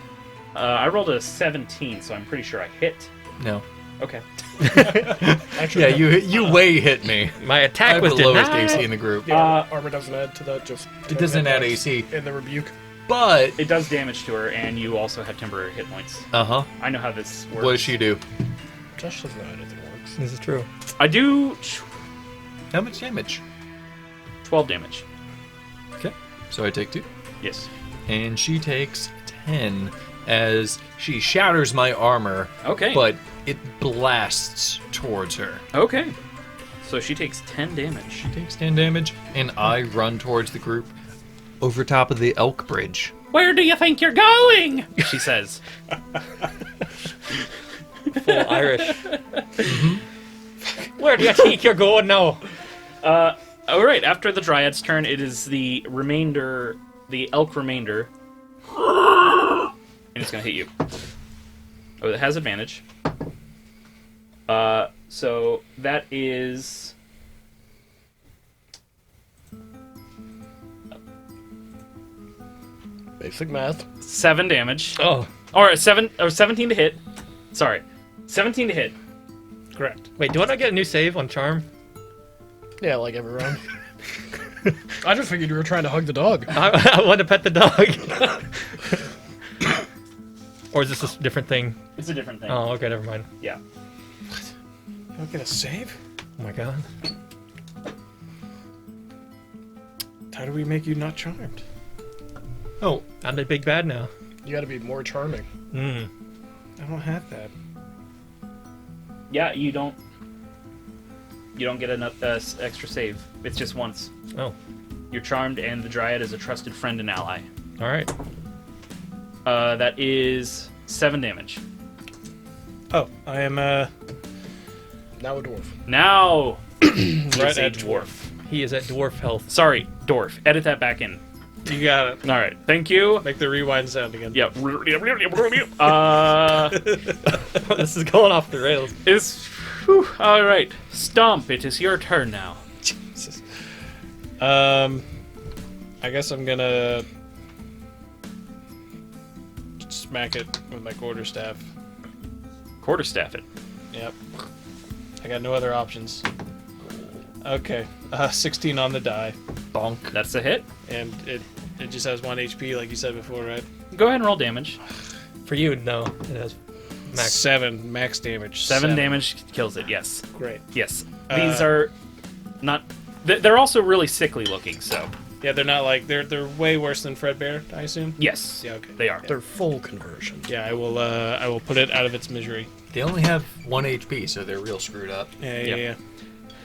I rolled a 17, so I'm pretty sure I hit. No. Okay. Actually, Yeah, you way hit me. My I attack have was the lowest denied. AC in the group. yeah, armor doesn't add to that. Just It doesn't add AC. in the rebuke. But, It does damage to her, and you also have temporary hit points. uh-huh. I know how this works. What does she do? Josh doesn't know how anything works. This is true. I do How much damage? 12 damage. Okay. So I take 2. Yes. And she takes 10 as she shatters my armor, Okay. but it blasts towards her. Okay. So she takes 10 damage. She takes 10 damage, and I run towards the group over top of the Elk Bridge. Where do you think you're going? She says. Full Irish. Where do you think you're going now? All right. After the Dryad's turn, it is the elk remainder, and it's gonna hit you. Oh, it has advantage. So that is Basic math. 7 damage. Oh, Or 17 to hit. Sorry, 17 to hit. Correct. wait, do I not get a new save on charm? Yeah, like every round. I just figured you were trying to hug the dog. I want to pet the dog. Or is this a different thing? It's a different thing. Oh, okay, never mind. Yeah. I'm gonna save. Oh my god. How do we make you not charmed? Oh, I'm the big bad now. You gotta be more charming. I don't have that. Yeah, you don't get enough extra save. It's just once. Oh, You're charmed, and the Dryad is a trusted friend and ally. all right. That is 7 damage. Oh, I am Now a dwarf. Now, he's right a at dwarf. He is at dwarf health. Sorry, dwarf. Edit that back in. You got it. All right, thank you. Make the rewind sound again. Yep. This is going off the rails. All right. Stomp. It is your turn now. Jesus. I guess I'm gonna smack it with my quarterstaff. Quarterstaff it. Yep. I got no other options. Okay. 16 on the die, Bonk. That's a hit. and it just has 1 HP, like you said before, right? Go ahead and roll damage. For you, no. It has max. 7 max damage. 7 damage kills it. Yes. Great. Yes. These are not. They're also really sickly looking. So Yeah, they're not like they're way worse than Fredbear, I assume. yes. Yeah, okay. They are. They're full conversion. Yeah, I will put it out of its misery. They only have 1 HP, so they're real screwed up. Yeah, Yep. yeah.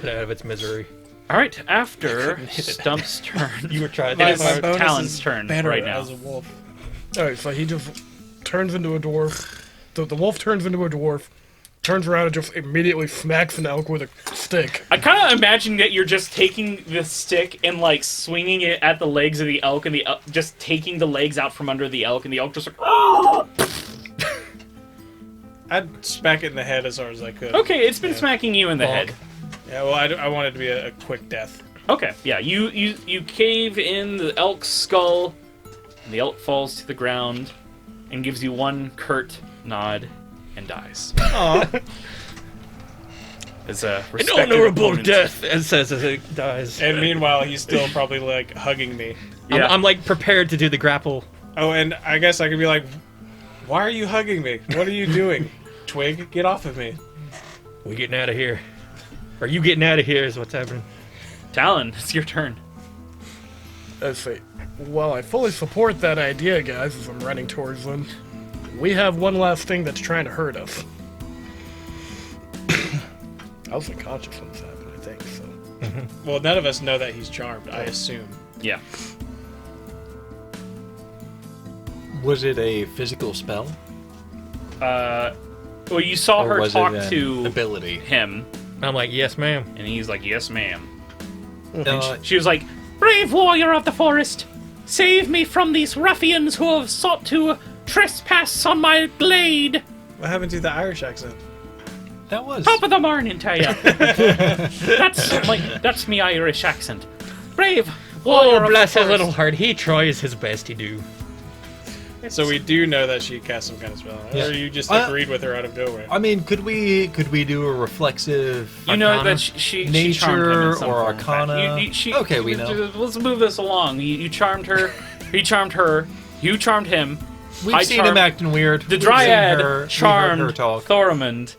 Put it out of its misery. All right. After Stump's turn, You were trying It is to. bonus Talon's is turn better right now. as a wolf. Alright, so he just turns into a dwarf. The wolf turns into a dwarf, turns around and just immediately smacks an elk with a stick. I kind of imagine that you're just taking the stick and like swinging it at the legs of the elk, and the just taking the legs out from under the elk, and the elk just like. I'd smack it in the head as hard as I could. Okay, it's been smacking you in the Bonk. head. Yeah, well, I want it to be a quick death. Okay, yeah, you cave in the elk's skull, and the elk falls to the ground, and gives you one curt nod, and dies. Aw. As a An respected honorable opponent. death, it says as it dies. And meanwhile, he's still probably like hugging me. Yeah. I'm like prepared to do the grapple. Oh, and I guess I could be like, "Why are you hugging me? What are you doing, Twig? Get off of me!" We getting out of here. Are you getting out of here is what's happening. Talon, it's your turn. Let's see. Well, I fully support that idea, guys, as I'm running towards them. We have one last thing that's trying to hurt us. I was unconscious when this happened, I think, so. Well, none of us know that he's charmed. I assume. Yeah. Was it a physical spell? Well, you saw Or her was talk it an to ability? him, I'm like, yes, ma'am. and he's like, "Yes, ma'am." She She was like, "Brave warrior of the forest, save me from these ruffians who have sought to trespass on my glade. What happened to the Irish accent? that was. Top of the morning to ya." That's me Irish accent. Brave warrior Oh, of bless the his forest. little heart. He tries his best, he do. So we do know that she cast some kind of spell, Yeah. or you just Uh, agreed with her out of nowhere. I mean, could we do a reflexive? You know Arcana? that she charmed him Nature in some or form of fashion. Arcana? Okay, we know. Let's move this along. You charmed her. He charmed her. You charmed him. We've I seen him charmed- acting weird. The We've seen Dryad her- we heard charmed her talk. Thoramund.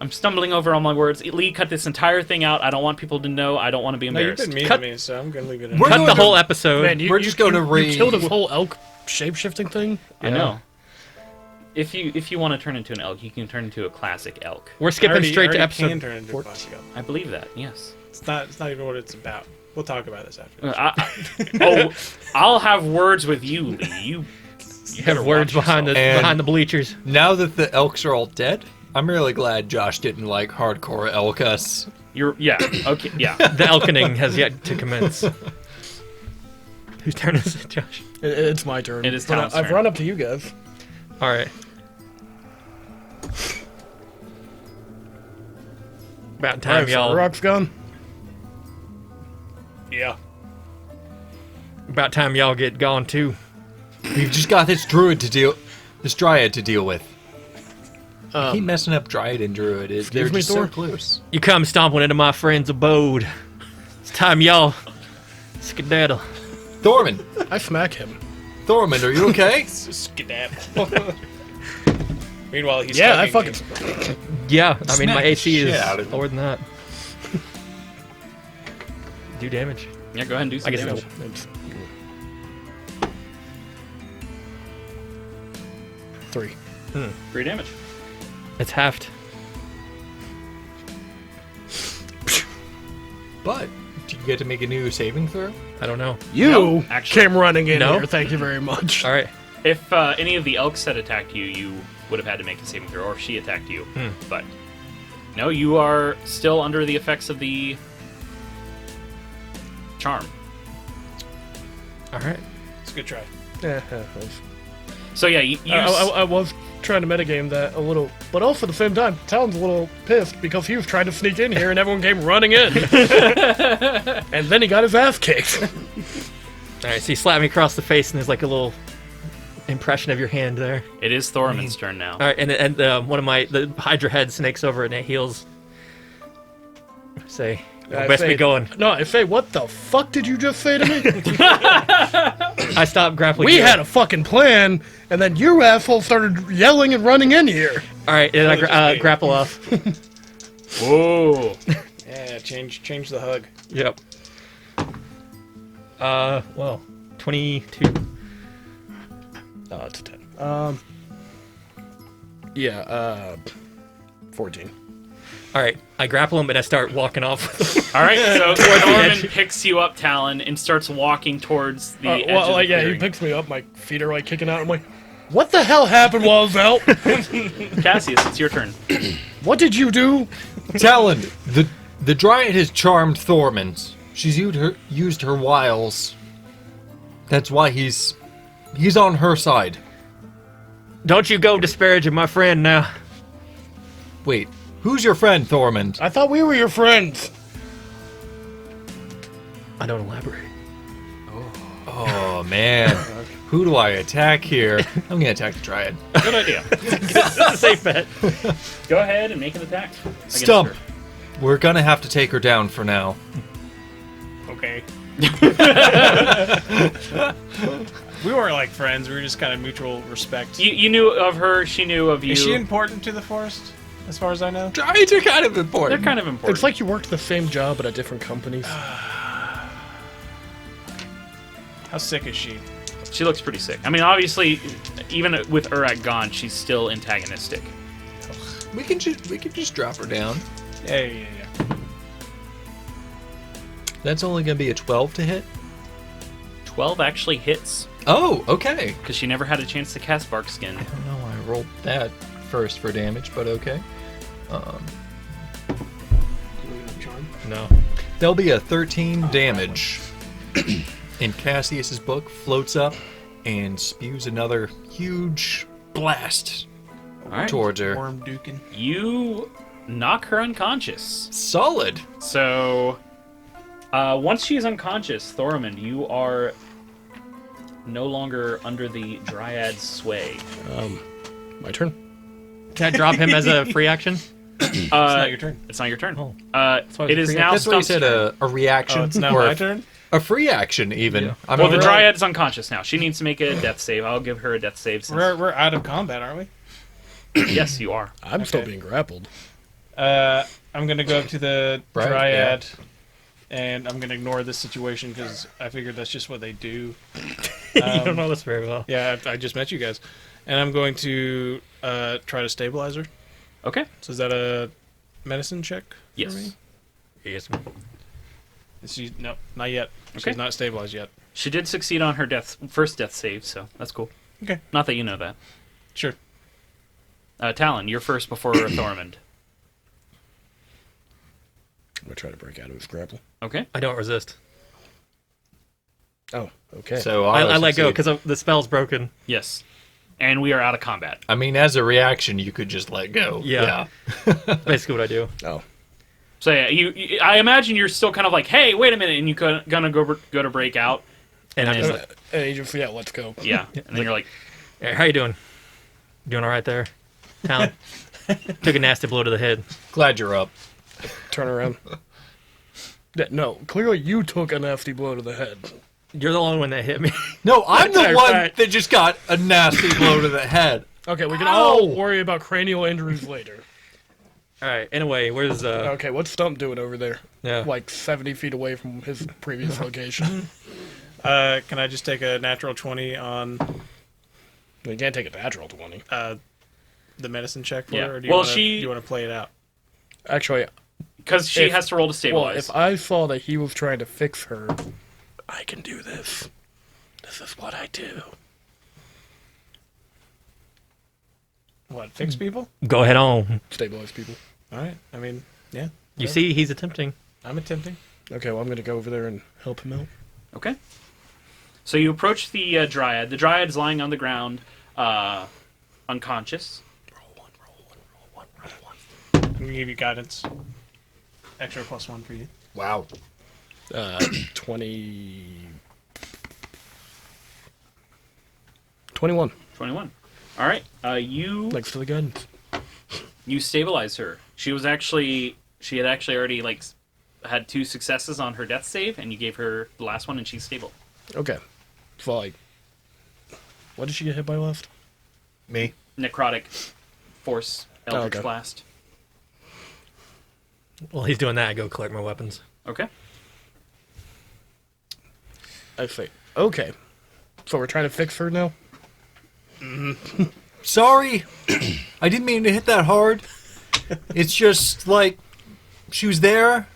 I'm stumbling over all my words. Lee, cut this entire thing out. I don't want people to know. I don't want to be No, you've embarrassed. been mean Cut- to me, so I'm gonna leave it in. We're Cut going the to- whole episode. Man, We're just going to read. You killed his whole elk shape-shifting thing? I know. If you want to turn into an elk, you can turn into a classic elk. We're skipping straight to Can episode turn into a classic elk. I believe that. Yes. It's not even what it's about. We'll talk about this after. I'll have words with you, Lee. You have better words watch behind yourself. the bleachers. Now that the elks are all dead, I'm really glad Josh didn't like hardcore elk us. Yeah. Okay. Yeah. The elkening has yet to commence. Whose turn is it, Josh? It's my turn. It is But Talon's I've turn. run up to you guys. All right. About time, Alright, so y'all. Rock's gone. Yeah. About time y'all get gone too. We've just got this Dryad to deal with. Keep messing up Dryad and Druid. They're me, just so Thor? close. You come stomping into my friend's abode. It's time y'all Skedaddle. Thormund, I smack him. Thormund, are you okay? Skedaddle. Meanwhile, he's Yeah, I hugging fucking. me. Yeah, I mean, Smack my the AC shit is out of him. lower than that. Do damage. Yeah, go ahead and do I some guess damage. It's 3. 3 damage. It's halved. But do you get to make a new saving throw? I don't know. You No, actually- came running in No. here. Thank you very much. All right. If any of the elks had attacked you, you would have had to make a saving throw, or if she attacked you. But no, you are still under the effects of the charm. All right. It's a good try. Yeah, So yeah, you I was trying to metagame that a little, but also at the same time, Talon's a little pissed because he was trying to sneak in here and everyone came running in. And then he got his ass kicked. All right. So you slap me across the face, and there's like a little impression of your hand there. it is Thormund's turn now. All right, and one of the Hydra head snakes over and it heals. Say, I best be say- going. No, I say, what the fuck did you just say to me? I stopped grappling. We you. had a fucking plan, and then you assholes started yelling and running in here. All right, and Just I me. grapple off. Whoa! Yeah, change the hug. Yep. Well, 22. It's a 10. Yeah, 14. All right, I grapple him and I start walking off. All right, so the Thormund edge. picks you up, Talon, and starts walking towards the edge Well, of like, the yeah, he clearing. picks me up, my feet are like kicking out. I'm like, what the hell happened while I was out? Cassius, it's your turn. What did you do? Talon, the Dryad has charmed Thormund. She's used her wiles. That's why he's on her side. Don't you go disparaging my friend now. Wait, who's your friend, Thormund? I thought we were your friends. I don't elaborate. Oh man, who do I attack here? I'm gonna attack the Dryad. Good idea. Safe bet. Go ahead and make an attack. against Stump. her. We're gonna have to take her down for now. Okay. We weren't like friends. We were just kind of mutual respect. You knew of her, she knew of you. Is she important to the forest, as far as I know? Dryads are kind of They're important. kind of important. It's like you worked the same job but at different companies. How sick is she? She looks pretty sick. I mean, obviously, even with Urak gone, she's still antagonistic. We can just drop her down. Yeah. That's only gonna be a 12 to hit. 12 actually hits, Oh, okay. because she never had a chance to cast Bark Skin. I don't know why I rolled that first for damage, but okay. No. There'll be a 13 damage. And Cassius's book floats up and spews another huge blast All right. towards her. Worm duking. You knock her unconscious. Solid. So, once she's unconscious, Thormund, you are no longer under the Dryad's sway. My turn. Can I drop him as a free action? It's not your turn. It's not your turn. Oh. It is free now That's what you Stump's said, turn. a reaction. Oh, it's now or my turn? A free action, even. Yeah. I Well, mean, the we're- Dryad's unconscious now. She needs to make a death save. I'll give her a death save. Since... We're out of combat, aren't we? Yes, you are. I'm still Okay. being grappled. I'm gonna go up to the Right, Dryad, and I'm gonna ignore this situation because I figured that's just what they do. You don't know this very well. Yeah, I just met you guys, and I'm going to try to stabilize her. Okay. So is that a medicine check for Yes. me? Yes. No, not yet. Okay. She's not stabilized yet. She did succeed on her first death save, so that's cool. Okay. Not that you know that. Sure. Talon, you're first before Thormund. I'm gonna try to break out of his grapple. Okay. I don't resist. Oh, okay. So I let go succeed. because the spell's broken. Yes. And we are out of combat. I mean, as a reaction, you could just let go. Yeah. Basically what I do. Oh. So yeah, I imagine you're still kind of like, hey, wait a minute, and you gonna go to break out. And I'm And just then- like, And he just, let's go. Yeah. And then you're like, hey, how you doing? Doing all right there? Talon? Took a nasty blow to the head. Glad you're up. Turn around. No, clearly you took a nasty blow to the head. You're the only one that hit me. No, I'm the That's one right. that just got a nasty blow to the head. Okay, we can all worry about cranial injuries later. All right. Anyway, where's Okay, what's Stump doing over there? Yeah. Like 70 feet away from his previous location. Can I just take a natural 20 on You can't take a natural 20. the medicine check for Yeah. her? Or do Well, do you want to play it out? Actually, Because she If- has to roll to well, stabilize. if I saw that he was trying to fix her, I can do this. This is what I do. What, fix people? Go ahead on. Stabilize people. All right. I mean, yeah, You see, he's attempting. I'm attempting. Okay, well, I'm going to go over there and help him out. Okay. So you approach the Dryad. The Dryad is lying on the ground, unconscious. I'm going to give you guidance. Extra +1 for you. Wow. 21. 21. All right. You Next to the guns. stabilize her. She had actually already had 2 successes on her death save, and you gave her the last one, and she's stable. Okay. So, like, what did she get hit by last? Me. Necrotic force Eldritch okay. Blast. While he's doing that, I go collect my weapons. Okay. I see. Okay. So we're trying to fix her now? Sorry. I didn't mean to hit that hard. It's just like she was there.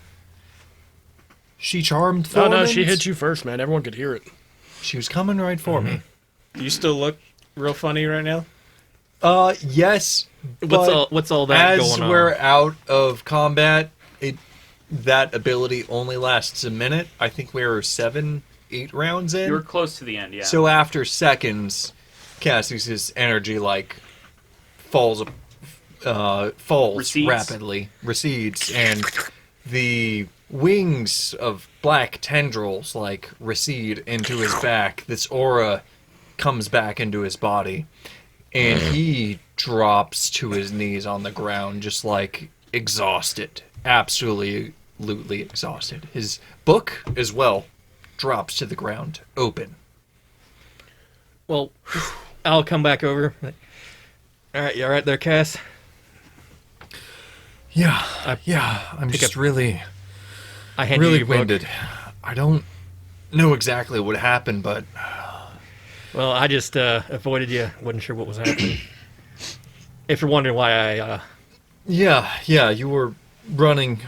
She charmed Oh, Thormund. no, she hit you first, man. Everyone could hear it. She was coming right for me. You still look real funny right now? Yes. But What's all that as going on? we're out of combat, that ability only lasts a minute. I think we're 7-8 rounds in. You were close to the end, yeah. So after seconds, Cassie's energy falls Recedes. rapidly, recedes, and the wings of black tendrils recede into his back. This aura comes back into his body, and he drops to his knees on the ground, just exhausted, absolutely exhausted. His book as well drops to the ground, open. Well, I'll come back over. All right, you all right there, Cass? Yeah, I I'm pick just up- really I hand you your book. winded. I don't know exactly what happened, but Well, I just avoided you. Wasn't sure what was happening. If you're wondering why yeah, you were running.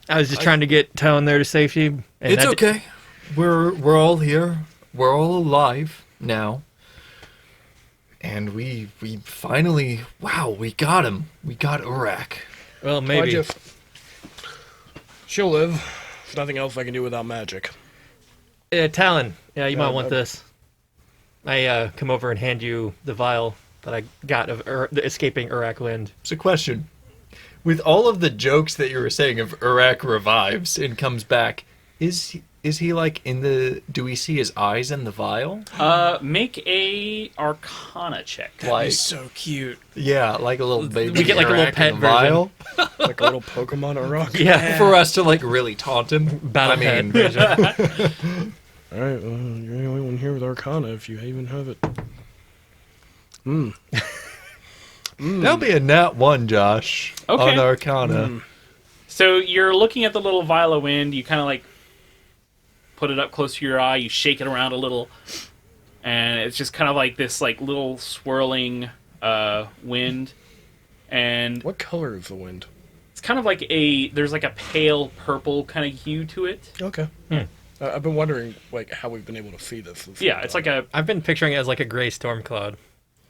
I was just trying to get Talon there to safety. And It's that- okay. We're all here. We're all alive now. And we finally, we got him. We got Urak. Well, I maybe. just... She'll live. There's nothing else I can do without magic. Talon, yeah, you might want okay. this. I come over and hand you the vial that I got of the escaping Urak wind. It's a question. With all of the jokes that you were saying of Urak revives and comes back, is he in the? Do we see his eyes in the vial? Make a Arcana check. Like, so cute. yeah, like a little baby. We get, like, a little Urak pet in the vial Like a little Pokemon or rock. Yeah, for us to really taunt him. Battle I mean, Alright, well, you're the only one here with Arcana if you even have it. that'll be a nat 1, Josh. Okay. On Arcana. So you're looking at the little vial of wind. You kind of put it up close to your eye. You shake it around a little, and it's just kind of like this little swirling wind. And What color is the wind? it's kind of there's a pale purple kind of hue to it. Okay. I've been wondering how we've been able to see this. Yeah, it's like a I've been picturing it as like a gray storm cloud.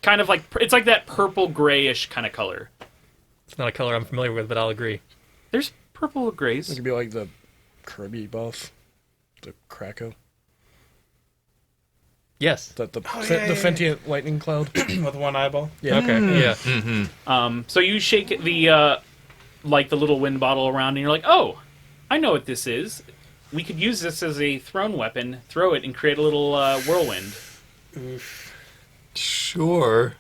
kind of it's like that purple grayish kind of color. It's not a color I'm familiar with, but I'll agree. There's purple It grays. could be like the Kirby buff, the Krakow, Yes. the yeah. sentient lightning cloud. With one eyeball. Yeah. Okay. Yeah. So you shake the the little wind bottle around, and you're like, oh, I know what this is. We could use this as a thrown weapon, throw it, and create a little whirlwind. Oof. Sure.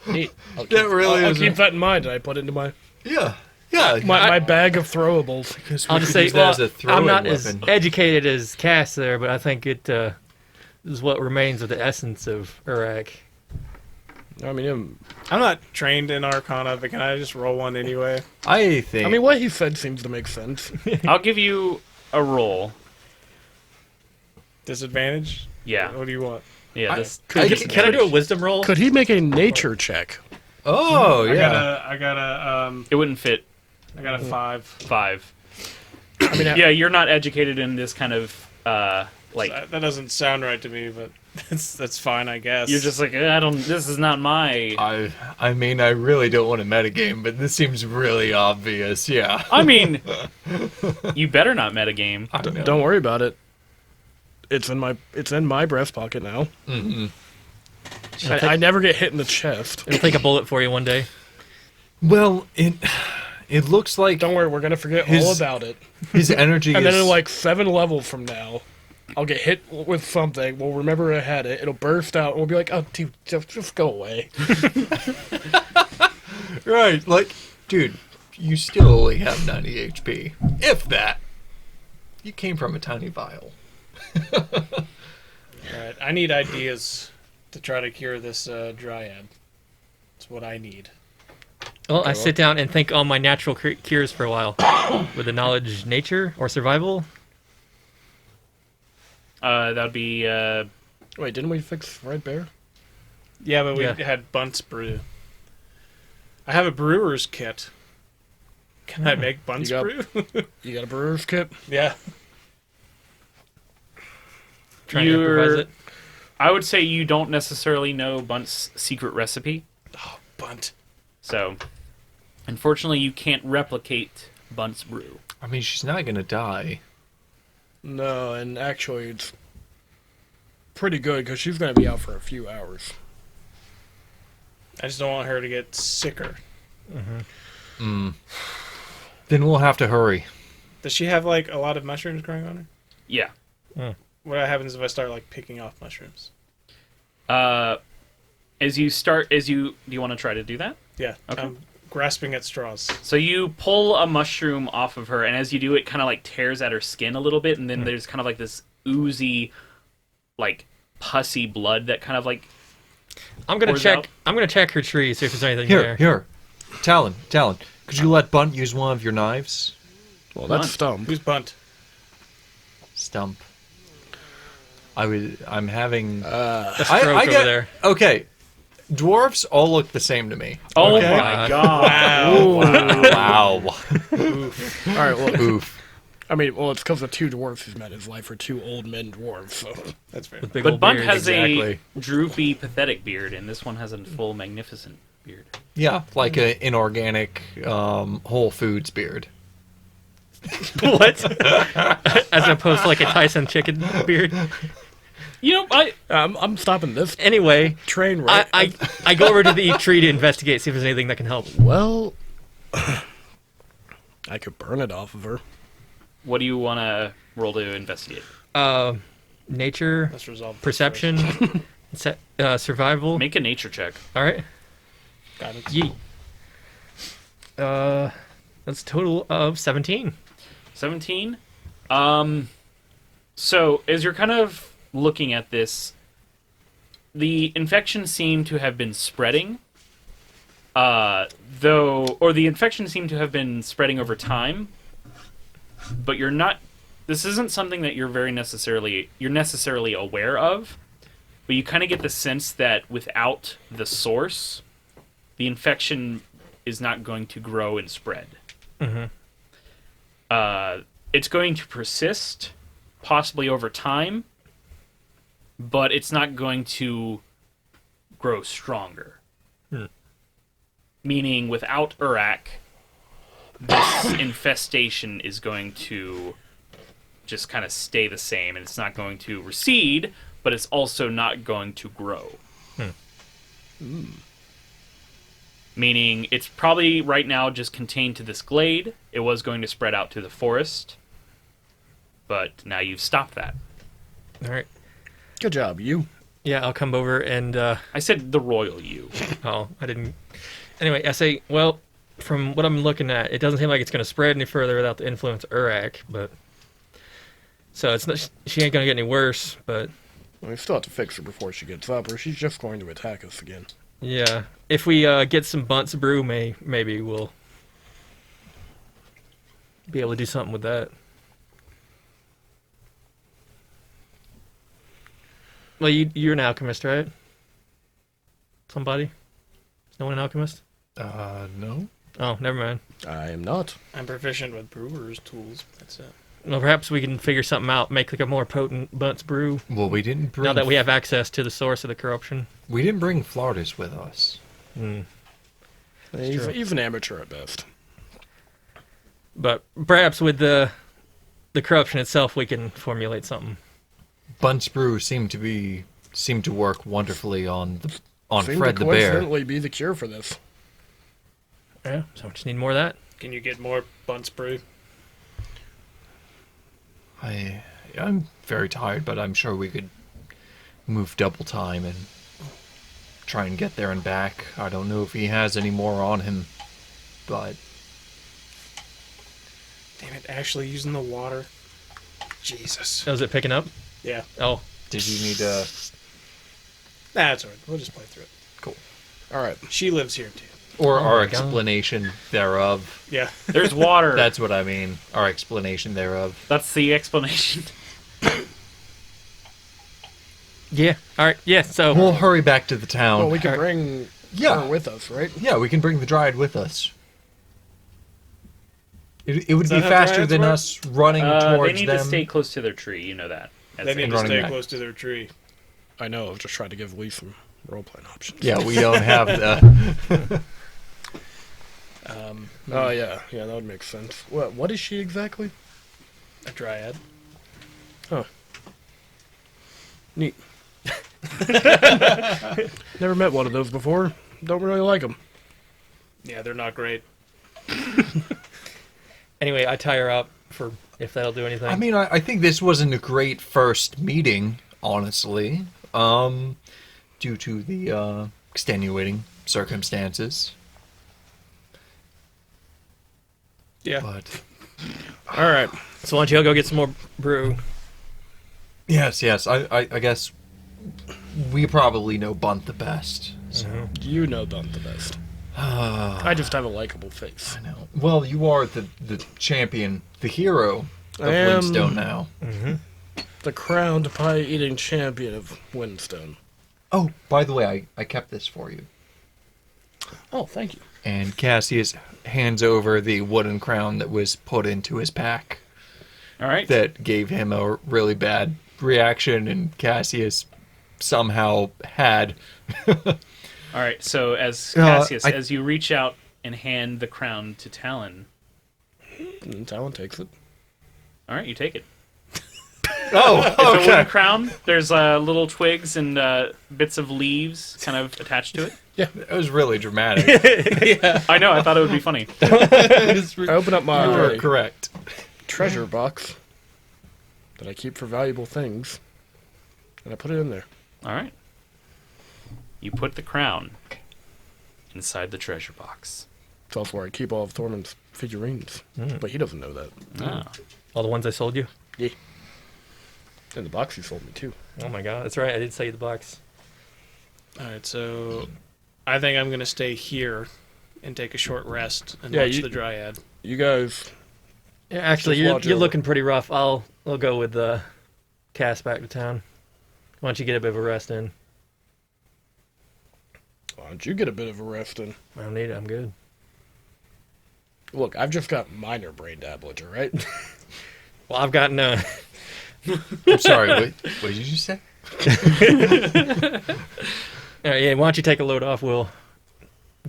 Neat. That really I'll is. keep that in mind. I put it into my. Yeah. Yeah, My bag of throwables. because I'll just say, use that as a I'm throwing not weapon. as educated as Cass there, but I think it is what remains of the essence of Urag. I mean, I'm not trained in Arcana, but can I just roll one anyway? I think. what he said seems to make sense. I'll give you a roll. Disadvantage? Yeah. What do you want? Yeah. This. Can I do a wisdom roll? Could he make a nature check? Oh yeah. I got a It wouldn't fit 5. 5. I mean, Yeah, you're not educated in this kind of like. That doesn't sound right to me, but that's fine, I guess. You're just like I don't. This is not my. I mean, I really don't want to metagame, but this seems really obvious. Yeah. I mean, you better not metagame. I know. don't worry about it. It's in my breast pocket now. Mm-hmm. I never get hit in the chest. It'll take a bullet for you one day. Well, it looks like Don't worry, we're gonna forget His- all about it. his energy And is then in like 7 levels from now, I'll get hit with something. We'll remember I had it. It'll burst out, and we'll be like, "Oh, dude, just go away." right. Like, dude, you still only have 90 HP, if that. You came from a tiny vial. Alright, I need ideas to try to cure this Dryad. That's what I need. Well, I sit down and think on my natural cures for a while. With the knowledge nature or survival. That would be. Wait, didn't we fix Red Bear? Yeah, but we Yeah. had Bunce brew. I have a brewer's kit. Can I make Bunce You brew? You got a brewer's kit? Yeah. Trying to improvise You're. it. I would say you don't necessarily know Bunt's secret recipe, Bunt. so unfortunately you can't replicate Bunt's brew. I mean, she's not gonna die. No, and actually, it's pretty good because she's gonna be out for a few hours. I just don't want her to get sicker. Then we'll have to hurry. Does she have like a lot of mushrooms growing on her? Yeah. What happens if I start like picking off mushrooms? As you do you want to try to do that? Yeah. Okay. I'm grasping at straws. So you pull a mushroom off of her, and as you do, it kind of like tears at her skin a little bit, and then there's kind of like this oozy, like pussy blood that kind of like. I'm gonna pours check. out. I'm gonna check her tree, see if there's anything Here, there. here. Talon, could you let Bunt use one of your knives? Well, that's Bunt. Stump. Who's Bunt? Stump. I'm having. A stroke over get, there. Okay, dwarves all look the same to me. Oh Okay? my god! Wow. All right, well, Oof. I mean, well, it's because the 2 dwarves he's met in his life are 2 old men dwarves. So That's fair. With big But old Bunt beards. has Exactly. a droopy, pathetic beard, and this one has a full, magnificent beard. Yeah, like an inorganic Whole Foods beard. What? As opposed to like a Tyson chicken beard. You know, I'm stopping this Anyway, train right. I go over to the tree to investigate, see if there's anything that can help. Well, I could burn it off of her. what do you want to roll to investigate? Nature, Let's resolve this perception, survival. Make a nature check. All right. first. Got it. Yee. That's a total of 17. 17. So as you're kind of looking at this, the infection seemed to have been spreading. The infection seemed to have been spreading over time. But you're not. This isn't something that you're necessarily aware of. But you kind of get the sense that without the source, the infection is not going to grow and spread. It's going to persist, possibly over time, but it's not going to grow stronger. Meaning, without Urak, this infestation is going to just kind of stay the same, and it's not going to recede, but it's also not going to grow. Meaning, it's probably right now just contained to this glade. It was going to spread out to the forest, but now you've stopped that. All right. Good job, you. Yeah, I'll come over and. I said the royal you. Oh, I didn't. Anyway, I say, well, from what I'm looking at, it doesn't seem like it's going to spread any further without the influence of Urak, but so it's not, she ain't going to get any worse, but We still have to fix her before she gets up, or she's just going to attack us again. yeah, if we get some Bunce brew, maybe we'll be able to do something with that. Well, you're an alchemist, right? Somebody? Is no one an alchemist? No. Oh, never mind. I am not. I'm proficient with brewer's tools. That's it. Well, perhaps we can figure something out, make like a more potent Bunce brew. Well, we didn't bring. Now that we have access to the source of the corruption. We didn't bring Flautis with us. He's an amateur at best. But perhaps with the corruption itself, we can formulate something. Bunce brew seemed to work wonderfully on Seemed Fred to the bear. coincidentally be the cure for this. Yeah, so we just need more of that. Can you get more Bunce brew? I'm very tired, but I'm sure we could move double time and try and get there and back. I don't know if he has any more on him, but Damn it, Ashley using the water. Jesus. Oh, is it picking up? Yeah. Oh, did you need to? That's alright. We'll just play through it. Cool. All right. She lives here too. Or Oh our my God. explanation thereof. Yeah. There's water. That's what I mean. Our explanation thereof. That's the explanation. yeah. All right. Yeah. So We'll hurry back to the town. Well, we can bring Yeah. her with us, right? Yeah, we can bring the Dryad with us. It would Is be that how faster Dryads than work? us running They towards need them. to stay close to their tree. You know that. As They need to running stay back. close to their tree. I know. I've just tried to give Lee some role-playing options. Yeah, we don't have the. Oh, yeah. Yeah, that would make sense. What is she exactly? A dryad. Neat. Never met one of those before. Don't really like them. Yeah, they're not great. anyway, I tie her up for if that'll do anything. I mean, I think this wasn't a great first meeting, honestly, due to the extenuating circumstances. Yeah. But All right. so why don't you go get some more brew? yes, I guess we probably know Bunt the best. So. You know Bunt the best. I just have a likable face. I know. Well, you are the champion, the hero of I am- Windstone now. The crowned pie-eating champion of Windstone. Oh, by the way, I kept this for you. Oh, thank you. And Cassius hands over the wooden crown that was put into his pack All right. that gave him a really bad reaction, and Cassius somehow had. All right. So as Uh, Cassius, I- as you reach out and hand the crown to Talon. And Talon takes it. All right, you take it. Oh, It's a wooden crown. There's little twigs and bits of leaves kind of attached to it. That was really dramatic. I know. I thought it would be funny. I open up You were my correct. treasure box that I keep for valuable things, and I put it in there. All right. You put the crown inside the treasure box. It's also where I keep all of Thorman's figurines. But he doesn't know that. Ah. All the ones I sold you? Yeah. And the box he sold me, too. Oh my god, that's right. I did sell you the box. Alright, so I think I'm gonna stay here and take a short rest and Yeah, watch you- the dryad. You guys... Yeah, actually, Just you're watch you're over. looking pretty rough. I'll go with Cass back to town. Why don't you get a bit of a rest in? Why don't you get a bit of a rest in? I don't need it. I'm good. Look, I've just got minor brain damage, all right? Well, I've got none. I'm sorry, what did you say? All right, yeah, why don't you take a load off? We'll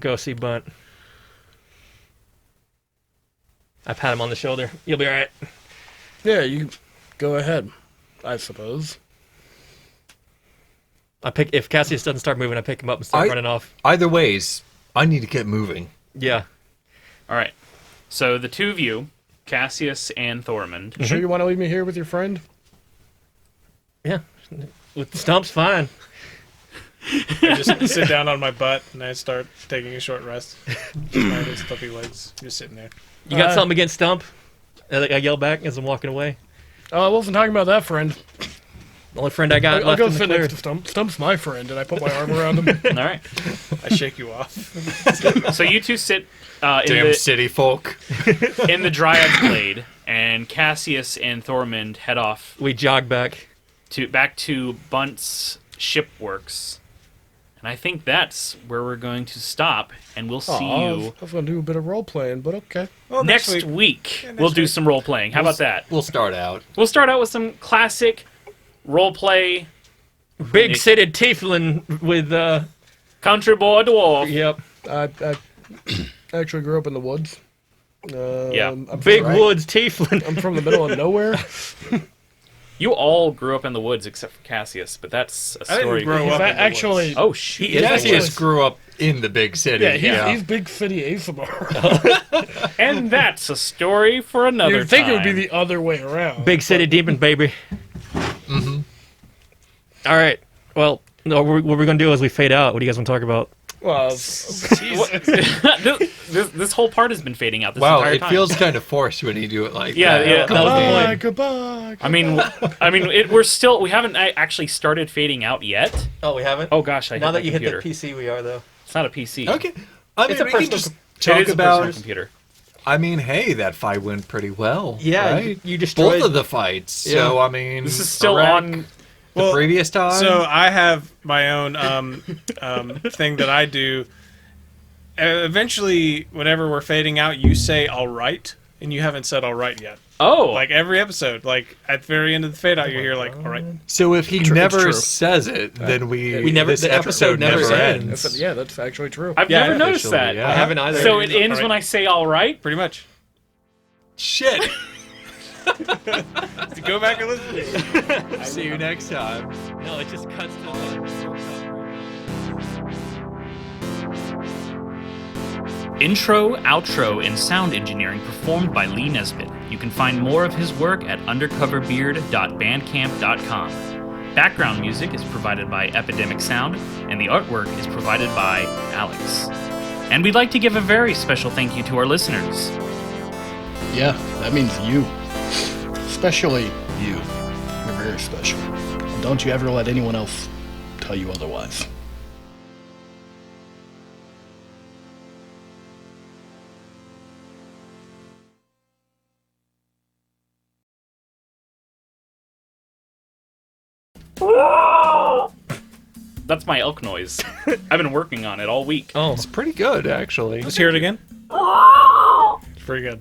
go see Bunt. I pat him on the shoulder. You'll be all right. Yeah, you go ahead, I suppose. If Cassius doesn't start moving, I pick him up and start running off. Either ways, I need to get moving. Yeah. All right. So the two of you, Cassius and Thormund, You sure you want to leave me here with your friend? Yeah. With Stump's fine. I just sit down on my butt and I start taking a short rest. Just my little stuffy legs, just sitting there. You got something against Stump? I yell back as I'm walking away. I wasn't talking about that friend. The only friend I got I'll left go in the sit clear. next to Stump. Stump's my friend, and I put my arm around him. All right. I shake you off. So you two sit Damn city folk. in the Dryad's Glade, and Cassius and Thormund head off We jog back. back to Bunt's shipworks. And I think that's where we're going to stop, and we'll see I you was going to do a bit of role playing, but okay. Well, next week. next We'll do week. some role playing. How about that? We'll start out. We'll start out with some classic role play. Big city tiefling with, Country boy dwarf. yep. I actually grew up in the woods. Yeah. I'm Big from, woods tiefling. I'm from the middle of nowhere. You all grew up in the woods except for Cassius, but that's a I story. didn't grow He's up in the actually... woods. Oh shoot! He is Cassius grew up in the big city. Yeah, he's big city ASMR. And that's a story for another You'd think time. it would be the other way around. Big city demon, baby. Mm-hmm. All right. Well, no, what we're going to do is we fade out. What do you guys want to talk about? Well, this whole part has been fading out this Wow, entire it time. feels kind of forced when you do it like Yeah, that. yeah. That was the goodbye, point. goodbye. I mean, we haven't actually started fading out yet. Oh, we haven't? Oh gosh, I hit now my that you computer. hit the PC, we are, though. It's not a PC. Okay. I mean, It's a we can personal just It talk is a personal about. computer. I mean, hey, that fight went pretty well. Yeah, right? you destroyed... both of the fights. So I mean, This is still Iraq, on. the previous time. So I have my own thing that I do. Eventually, whenever we're fading out, you say "all right," and you haven't said "all right" yet. Oh, Like every episode, like at the very end of the fade out, you're here like "all right." So if he It's never true. says it, then We never- this the episode never ends. ends. Yeah, that's actually true. I've Yeah, never noticed officially, that. yeah. I haven't either. So it ends All when right. I say "all right." Pretty much. Shit. Go back and listen. See you next time. No, it just cuts to... Intro, outro, and sound engineering performed by Lee Nesbitt. You can find more of his work at undercoverbeard.bandcamp.com. Background music is provided by Epidemic Sound, and the artwork is provided by Alex. And we'd like to give a very special thank you to our listeners. Yeah, that means you. Especially you. You're very special. And don't you ever let anyone else tell you otherwise. That's my elk noise. I've been working on it all week. Oh. It's pretty good, actually. Let's hear it again. It's pretty good.